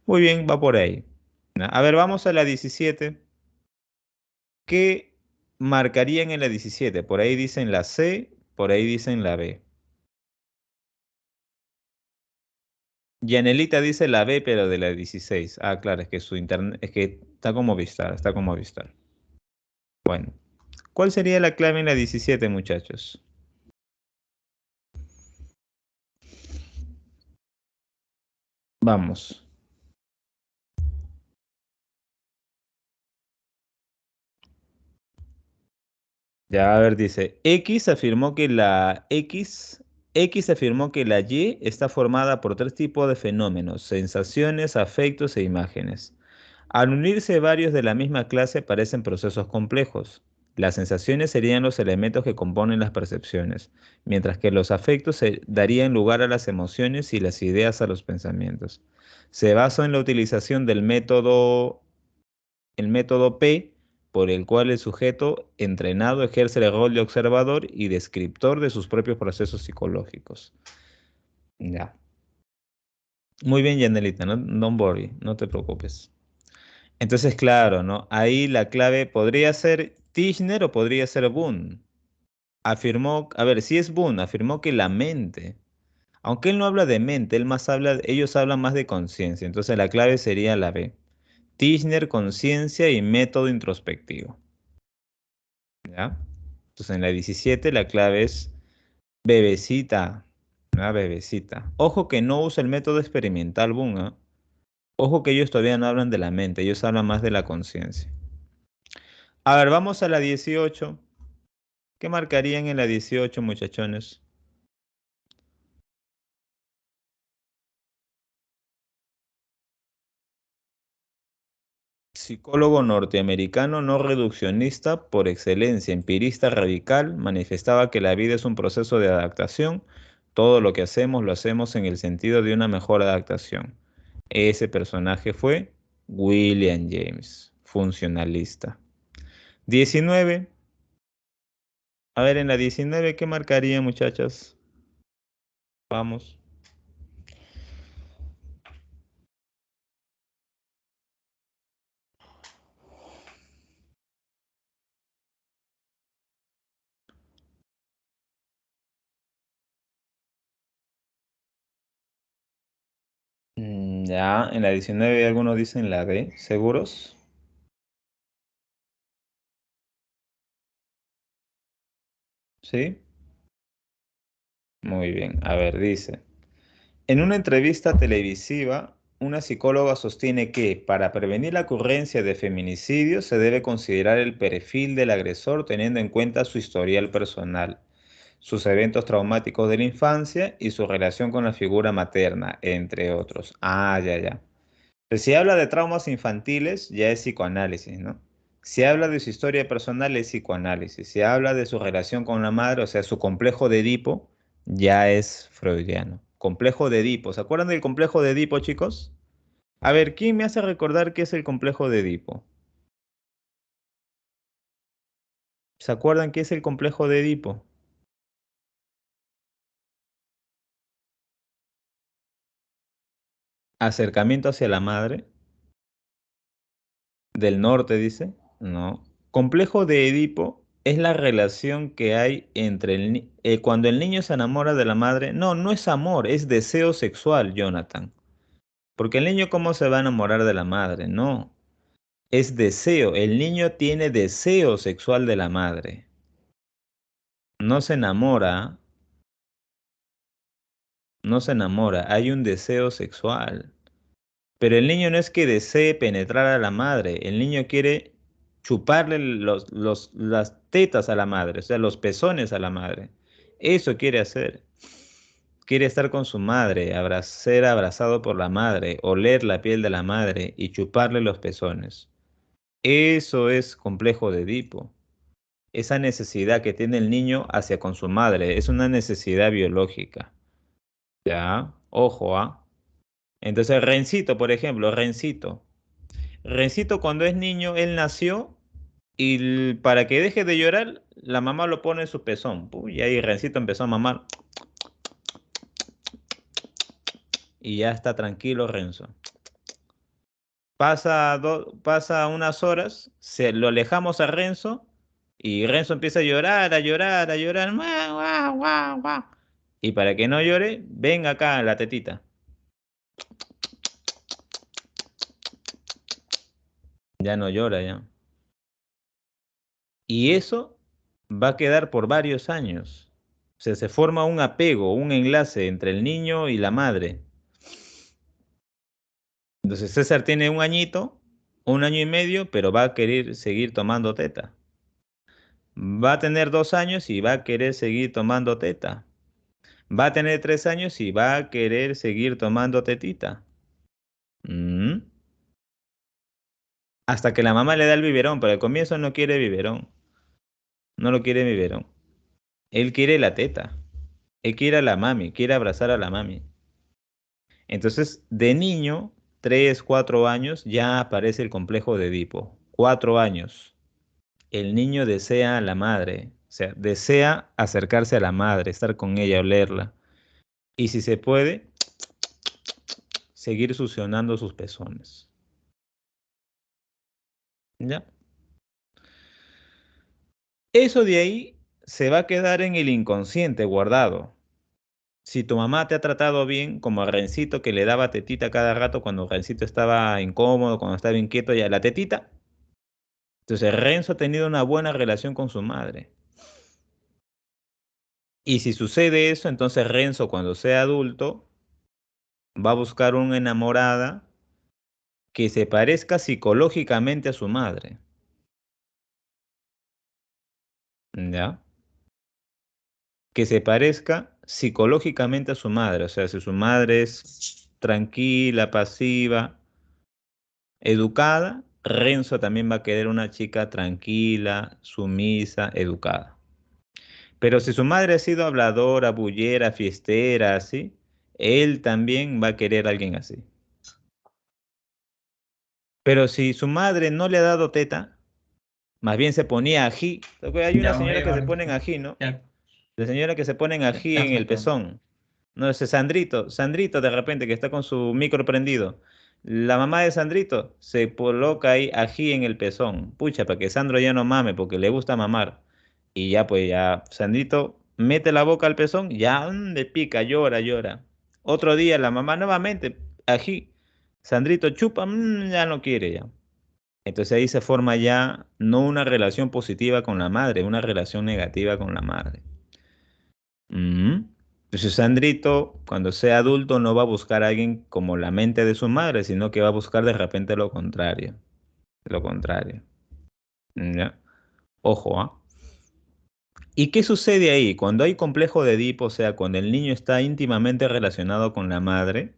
Muy bien, va por ahí. ¿Ya? A ver, vamos a la 17. ¿Qué marcarían en la 17? Por ahí dicen la C, por ahí dicen la B. Yanelita dice la B, pero de la 16. Ah, claro, es que su internet, es que está como Vistar, está como Vistar. Bueno, ¿cuál sería la clave en la 17, muchachos? Vamos. Ya, a ver, dice, X afirmó que la Y está formada por tres tipos de fenómenos, sensaciones, afectos e imágenes. Al unirse varios de la misma clase parecen procesos complejos. Las sensaciones serían los elementos que componen las percepciones, mientras que los afectos darían lugar a las emociones y las ideas a los pensamientos. Se basa en la utilización del el método P, por el cual el sujeto entrenado ejerce el rol de observador y descriptor de sus propios procesos psicológicos. Ya. Muy bien, Yanelita, no, don't worry, no te preocupes. Entonces, claro, ¿no? Ahí la clave podría ser Tishner o podría ser Boone. Afirmó, a ver, si es Boone, afirmó que la mente, aunque él no habla de mente, ellos hablan más de conciencia. Entonces la clave sería la B. Tishner, conciencia y método introspectivo. ¿Ya? Entonces en la 17 la clave es bebecita. Una bebecita. Ojo que no usa el método experimental Boone, ¿ah? Ojo que ellos todavía no hablan de la mente, ellos hablan más de la conciencia. A ver, vamos a la 18. ¿Qué marcarían en la 18, muchachones? Psicólogo norteamericano no reduccionista por excelencia, empirista radical, manifestaba que la vida es un proceso de adaptación. Todo lo que hacemos lo hacemos en el sentido de una mejor adaptación. Ese personaje fue William James, funcionalista. 19. A ver, en la 19, ¿qué marcaría, muchachas? Vamos. Ya, en la 19 algunos dicen la D, ¿seguros? ¿Sí? Muy bien. A ver, dice. En una entrevista televisiva, una psicóloga sostiene que para prevenir la ocurrencia de feminicidios se debe considerar el perfil del agresor teniendo en cuenta su historial personal, sus eventos traumáticos de la infancia y su relación con la figura materna, entre otros. Ah, ya, ya. Pues si habla de traumas infantiles, ya es psicoanálisis, ¿no? Si habla de su historia personal, es psicoanálisis. Si habla de su relación con la madre, o sea, su complejo de Edipo, ya es freudiano. Complejo de Edipo. ¿Se acuerdan del complejo de Edipo, chicos? A ver, ¿quién me hace recordar qué es el complejo de Edipo? ¿Se acuerdan qué es el complejo de Edipo? Acercamiento hacia la madre. Del norte, dice. No. Complejo de Edipo es la relación que hay entre cuando el niño se enamora de la madre. No, no es amor, es deseo sexual, Jonathan. Porque el niño, ¿cómo se va a enamorar de la madre? No, es deseo. El niño tiene deseo sexual de la madre. No se enamora, no se enamora, hay un deseo sexual. Pero el niño no es que desee penetrar a la madre, el niño quiere chuparle las tetas a la madre, o sea, los pezones a la madre. Eso quiere hacer. Quiere estar con su madre, ser abrazado por la madre, oler la piel de la madre y chuparle los pezones. Eso es complejo de Edipo. Esa necesidad que tiene el niño hacia con su madre es una necesidad biológica. ¿Ya? Ojo, ¿ah? Entonces, Rencito, por ejemplo, Rencito. Rencito cuando es niño, él nació y para que deje de llorar, la mamá lo pone en su pezón. Y ahí Rencito empezó a mamar y ya está tranquilo Renzo. Pasa unas horas, lo alejamos a Renzo y Renzo empieza a llorar, a llorar, a llorar. "Guau, guau, guau, guau". Y para que no llore, ven acá la tetita. Ya no llora ya. Y eso va a quedar por varios años. O sea, se forma un apego, un enlace entre el niño y la madre. Entonces César tiene un añito, un año y medio, pero va a querer seguir tomando teta. Va a tener 2 años y va a querer seguir tomando teta. Va a tener 3 años y va a querer seguir tomando tetita. Mm. Hasta que la mamá le da el biberón, pero al comienzo no quiere biberón. No lo quiere biberón. Él quiere la teta. Él quiere a la mami, quiere abrazar a la mami. Entonces, de niño, 3, 4 años, ya aparece el complejo de Edipo. 4 años. El niño desea a la madre, o sea, desea acercarse a la madre, estar con ella, olerla. Y si se puede, seguir succionando sus pezones. ¿Ya? Eso de ahí se va a quedar en el inconsciente guardado. Si tu mamá te ha tratado bien, como a Rencito que le daba tetita cada rato cuando Rencito estaba incómodo, cuando estaba inquieto, ya la tetita. Entonces Renzo ha tenido una buena relación con su madre. Y si sucede eso, entonces Renzo cuando sea adulto va a buscar una enamorada que se parezca psicológicamente a su madre. ¿Ya? Que se parezca psicológicamente a su madre. O sea, si su madre es tranquila, pasiva, educada, Renzo también va a querer una chica tranquila, sumisa, educada. Pero si su madre ha sido habladora, bullera, fiestera, así, él también va a querer a alguien así. Pero si su madre no le ha dado teta, más bien se ponía ají. Porque hay una Ya, señora oye, que se vale. ponen ají, ¿no? Ya, La señora que se ponen ají ya, en el flaco. pezón. No sé, Sandrito de repente que está con su micro prendido. La mamá de Sandrito se coloca ahí ají en el pezón. Pucha, para que Sandro ya no mame, porque le gusta mamar. Y ya pues ya, Sandrito mete la boca al pezón, ya le pica, llora, llora. Otro día la mamá nuevamente, ají. Sandrito chupa, ya no quiere ya. Entonces ahí se forma ya no una relación positiva con la madre, una relación negativa con la madre. Mm. Entonces Sandrito, cuando sea adulto, no va a buscar a alguien como la mente de su madre, sino que va a buscar de repente lo contrario. Lo contrario. ¿Ya? Ojo, ¿ah? ¿Y qué sucede ahí? Cuando hay complejo de Edipo, o sea, cuando el niño está íntimamente relacionado con la madre,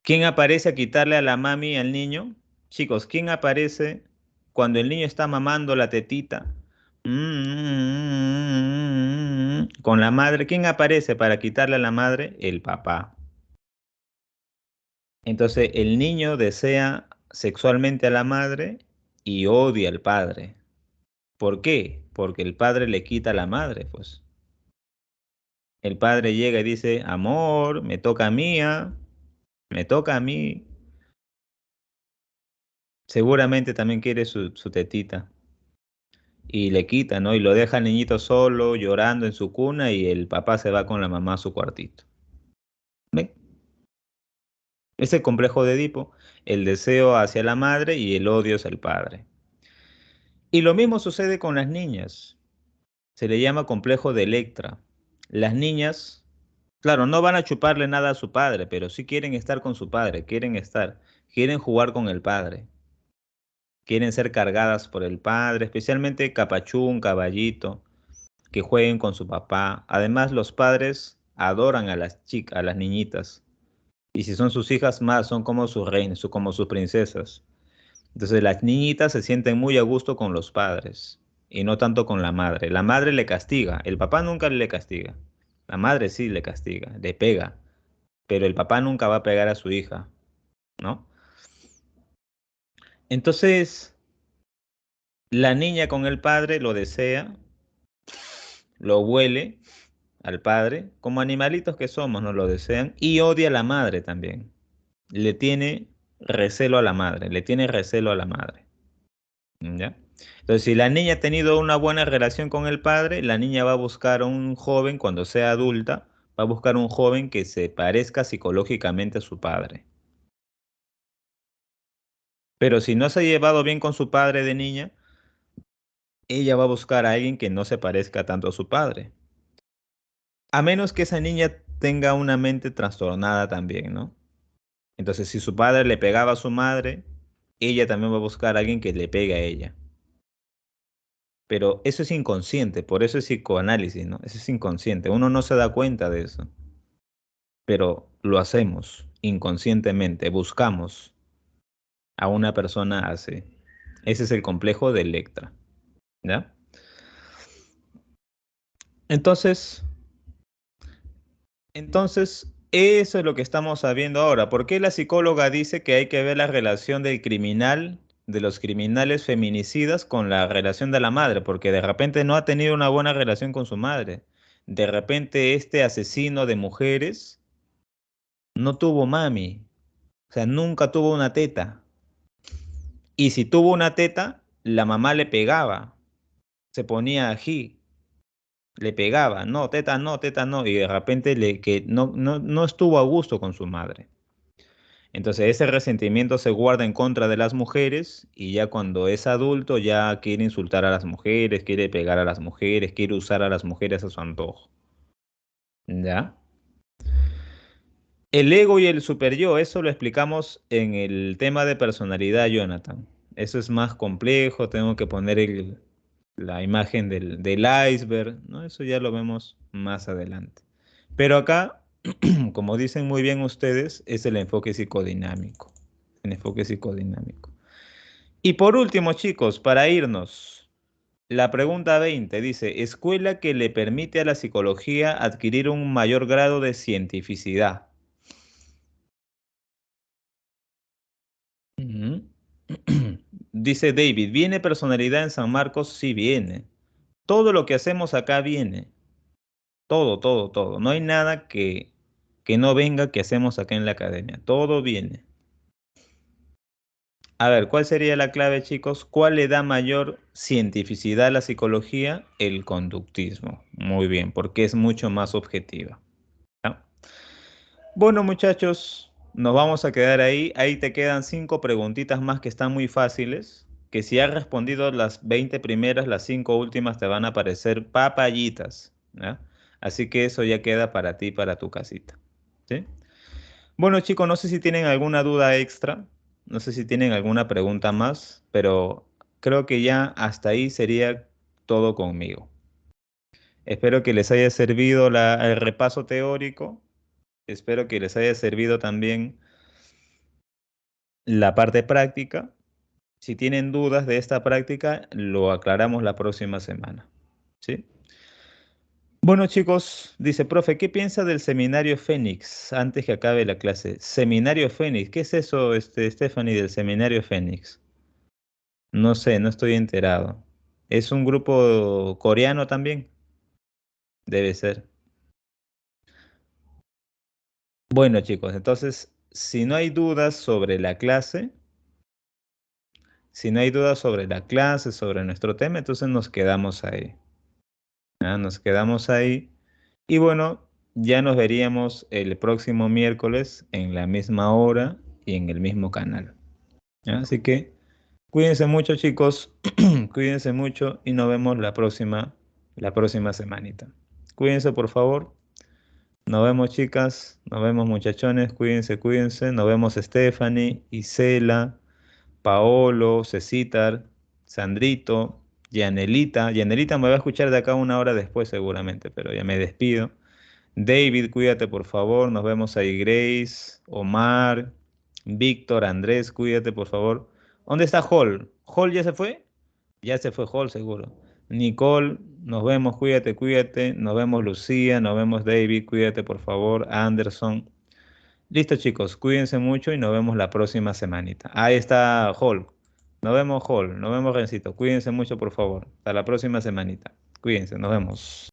¿quién aparece a quitarle a la mami al niño? Chicos, ¿quién aparece cuando el niño está mamando la tetita? Con la madre, ¿quién aparece para quitarle a la madre? El papá. Entonces el niño desea sexualmente a la madre y odia al padre. ¿Por qué? Porque el padre le quita a la madre, pues. El padre llega y dice, amor, me toca a mí, ¿ah? Me toca a mí. Seguramente también quiere su tetita. Y le quita, ¿no? Y lo deja al niñito solo, llorando en su cuna, y el papá se va con la mamá a su cuartito. ¿Ven? Ese complejo de Edipo, el deseo hacia la madre y el odio hacia el padre. Y lo mismo sucede con las niñas. Se le llama complejo de Electra. Las niñas, claro, no van a chuparle nada a su padre, pero sí quieren estar con su padre, quieren jugar con el padre, quieren ser cargadas por el padre, especialmente Capachún, Caballito, que jueguen con su papá. Además, los padres adoran a las chicas, a las niñitas. Y si son sus hijas más, son como sus reinas, como sus princesas. Entonces las niñitas se sienten muy a gusto con los padres y no tanto con la madre. La madre le castiga, el papá nunca le castiga. La madre sí le castiga, le pega, pero el papá nunca va a pegar a su hija, ¿no? Entonces la niña con el padre lo desea, lo huele al padre, como animalitos que somos, no lo desean, y odia a la madre también. Le tiene recelo a la madre, le tiene recelo a la madre. ¿Ya? Entonces, si la niña ha tenido una buena relación con el padre, la niña va a buscar a un joven cuando sea adulta, va a buscar un joven que se parezca psicológicamente a su padre. Pero si no se ha llevado bien con su padre de niña, ella va a buscar a alguien que no se parezca tanto a su padre. A menos que esa niña tenga una mente trastornada también, ¿no? Entonces, si su padre le pegaba a su madre, ella también va a buscar a alguien que le pegue a ella. Pero eso es inconsciente, por eso es psicoanálisis, ¿no? Eso es inconsciente, uno no se da cuenta de eso, pero lo hacemos inconscientemente, buscamos a una persona así. Ese es el complejo de Electra, ¿ya? Entonces, entonces, eso es lo que estamos sabiendo ahora. ¿Por qué la psicóloga dice que hay que ver la relación del criminal, de los criminales feminicidas con la relación de la madre? Porque de repente no ha tenido una buena relación con su madre. De repente este asesino de mujeres no tuvo mami, o sea, nunca tuvo una teta. Y si tuvo una teta, la mamá le pegaba, se ponía ají, le pegaba, no, teta no, y de repente que no estuvo a gusto con su madre. Entonces ese resentimiento se guarda en contra de las mujeres y ya cuando es adulto ya quiere insultar a las mujeres, quiere pegar a las mujeres, quiere usar a las mujeres a su antojo. ¿Ya? El ego y el superyo, eso lo explicamos en el tema de personalidad, Jonathan. Eso es más complejo, tengo que poner la imagen del iceberg, ¿no? Eso ya lo vemos más adelante. Pero acá, como dicen muy bien ustedes, es el enfoque psicodinámico. El enfoque psicodinámico. Y por último, chicos, para irnos, la pregunta 20 dice, escuela que le permite a la psicología adquirir un mayor grado de cientificidad. Ujú. Dice David, ¿viene personalidad en San Marcos? Sí viene. Todo lo que hacemos acá viene. Todo, todo, todo. No hay nada que no venga que hacemos acá en la academia. Todo viene. A ver, ¿cuál sería la clave, chicos? ¿Cuál le da mayor cientificidad a la psicología? El conductismo. Muy bien, porque es mucho más objetiva. ¿Ya? Bueno, muchachos, nos vamos a quedar ahí. Ahí te quedan 5 preguntitas más que están muy fáciles. Que si has respondido las 20 primeras, las 5 últimas te van a parecer papayitas. ¿Ya? Así que eso ya queda para ti, para tu casita. ¿Sí? Bueno, chicos, no sé si tienen alguna duda extra, no sé si tienen alguna pregunta más, pero creo que ya hasta ahí sería todo conmigo. Espero que les haya servido el repaso teórico, espero que les haya servido también la parte práctica. Si tienen dudas de esta práctica, lo aclaramos la próxima semana. ¿Sí? Bueno, chicos, dice, profe, ¿qué piensa del seminario Fénix antes que acabe la clase? Seminario Fénix, ¿qué es eso, Stephanie, del seminario Fénix? No sé, no estoy enterado. ¿Es un grupo coreano también? Debe ser. Bueno, chicos, entonces, si no hay dudas sobre la clase, si no hay dudas sobre la clase, sobre nuestro tema, entonces nos quedamos ahí. ¿Ya? Nos quedamos ahí. Y bueno, ya nos veríamos el próximo miércoles en la misma hora y en el mismo canal. ¿Ya? Así que cuídense mucho, chicos. Cuídense mucho y nos vemos la próxima semanita. Cuídense, por favor. Nos vemos, chicas. Nos vemos, muchachones. Cuídense, cuídense. Nos vemos, Stephanie, Isela, Paolo, Cecitar, Sandrito, Yanelita. Yanelita me va a escuchar de acá una hora después, seguramente, pero ya me despido. David, cuídate, por favor. Nos vemos ahí, Grace, Omar, Víctor, Andrés, cuídate, por favor. ¿Dónde está Hall? ¿Hall ya se fue? Ya se fue Hall, seguro. Nicole, nos vemos, cuídate, cuídate. Nos vemos, Lucía, nos vemos, David, cuídate, por favor. Anderson. Listo, chicos, cuídense mucho y nos vemos la próxima semanita. Ahí está Hall. Nos vemos, Hall. Nos vemos, Rencito. Cuídense mucho, por favor. Hasta la próxima semanita. Cuídense, nos vemos.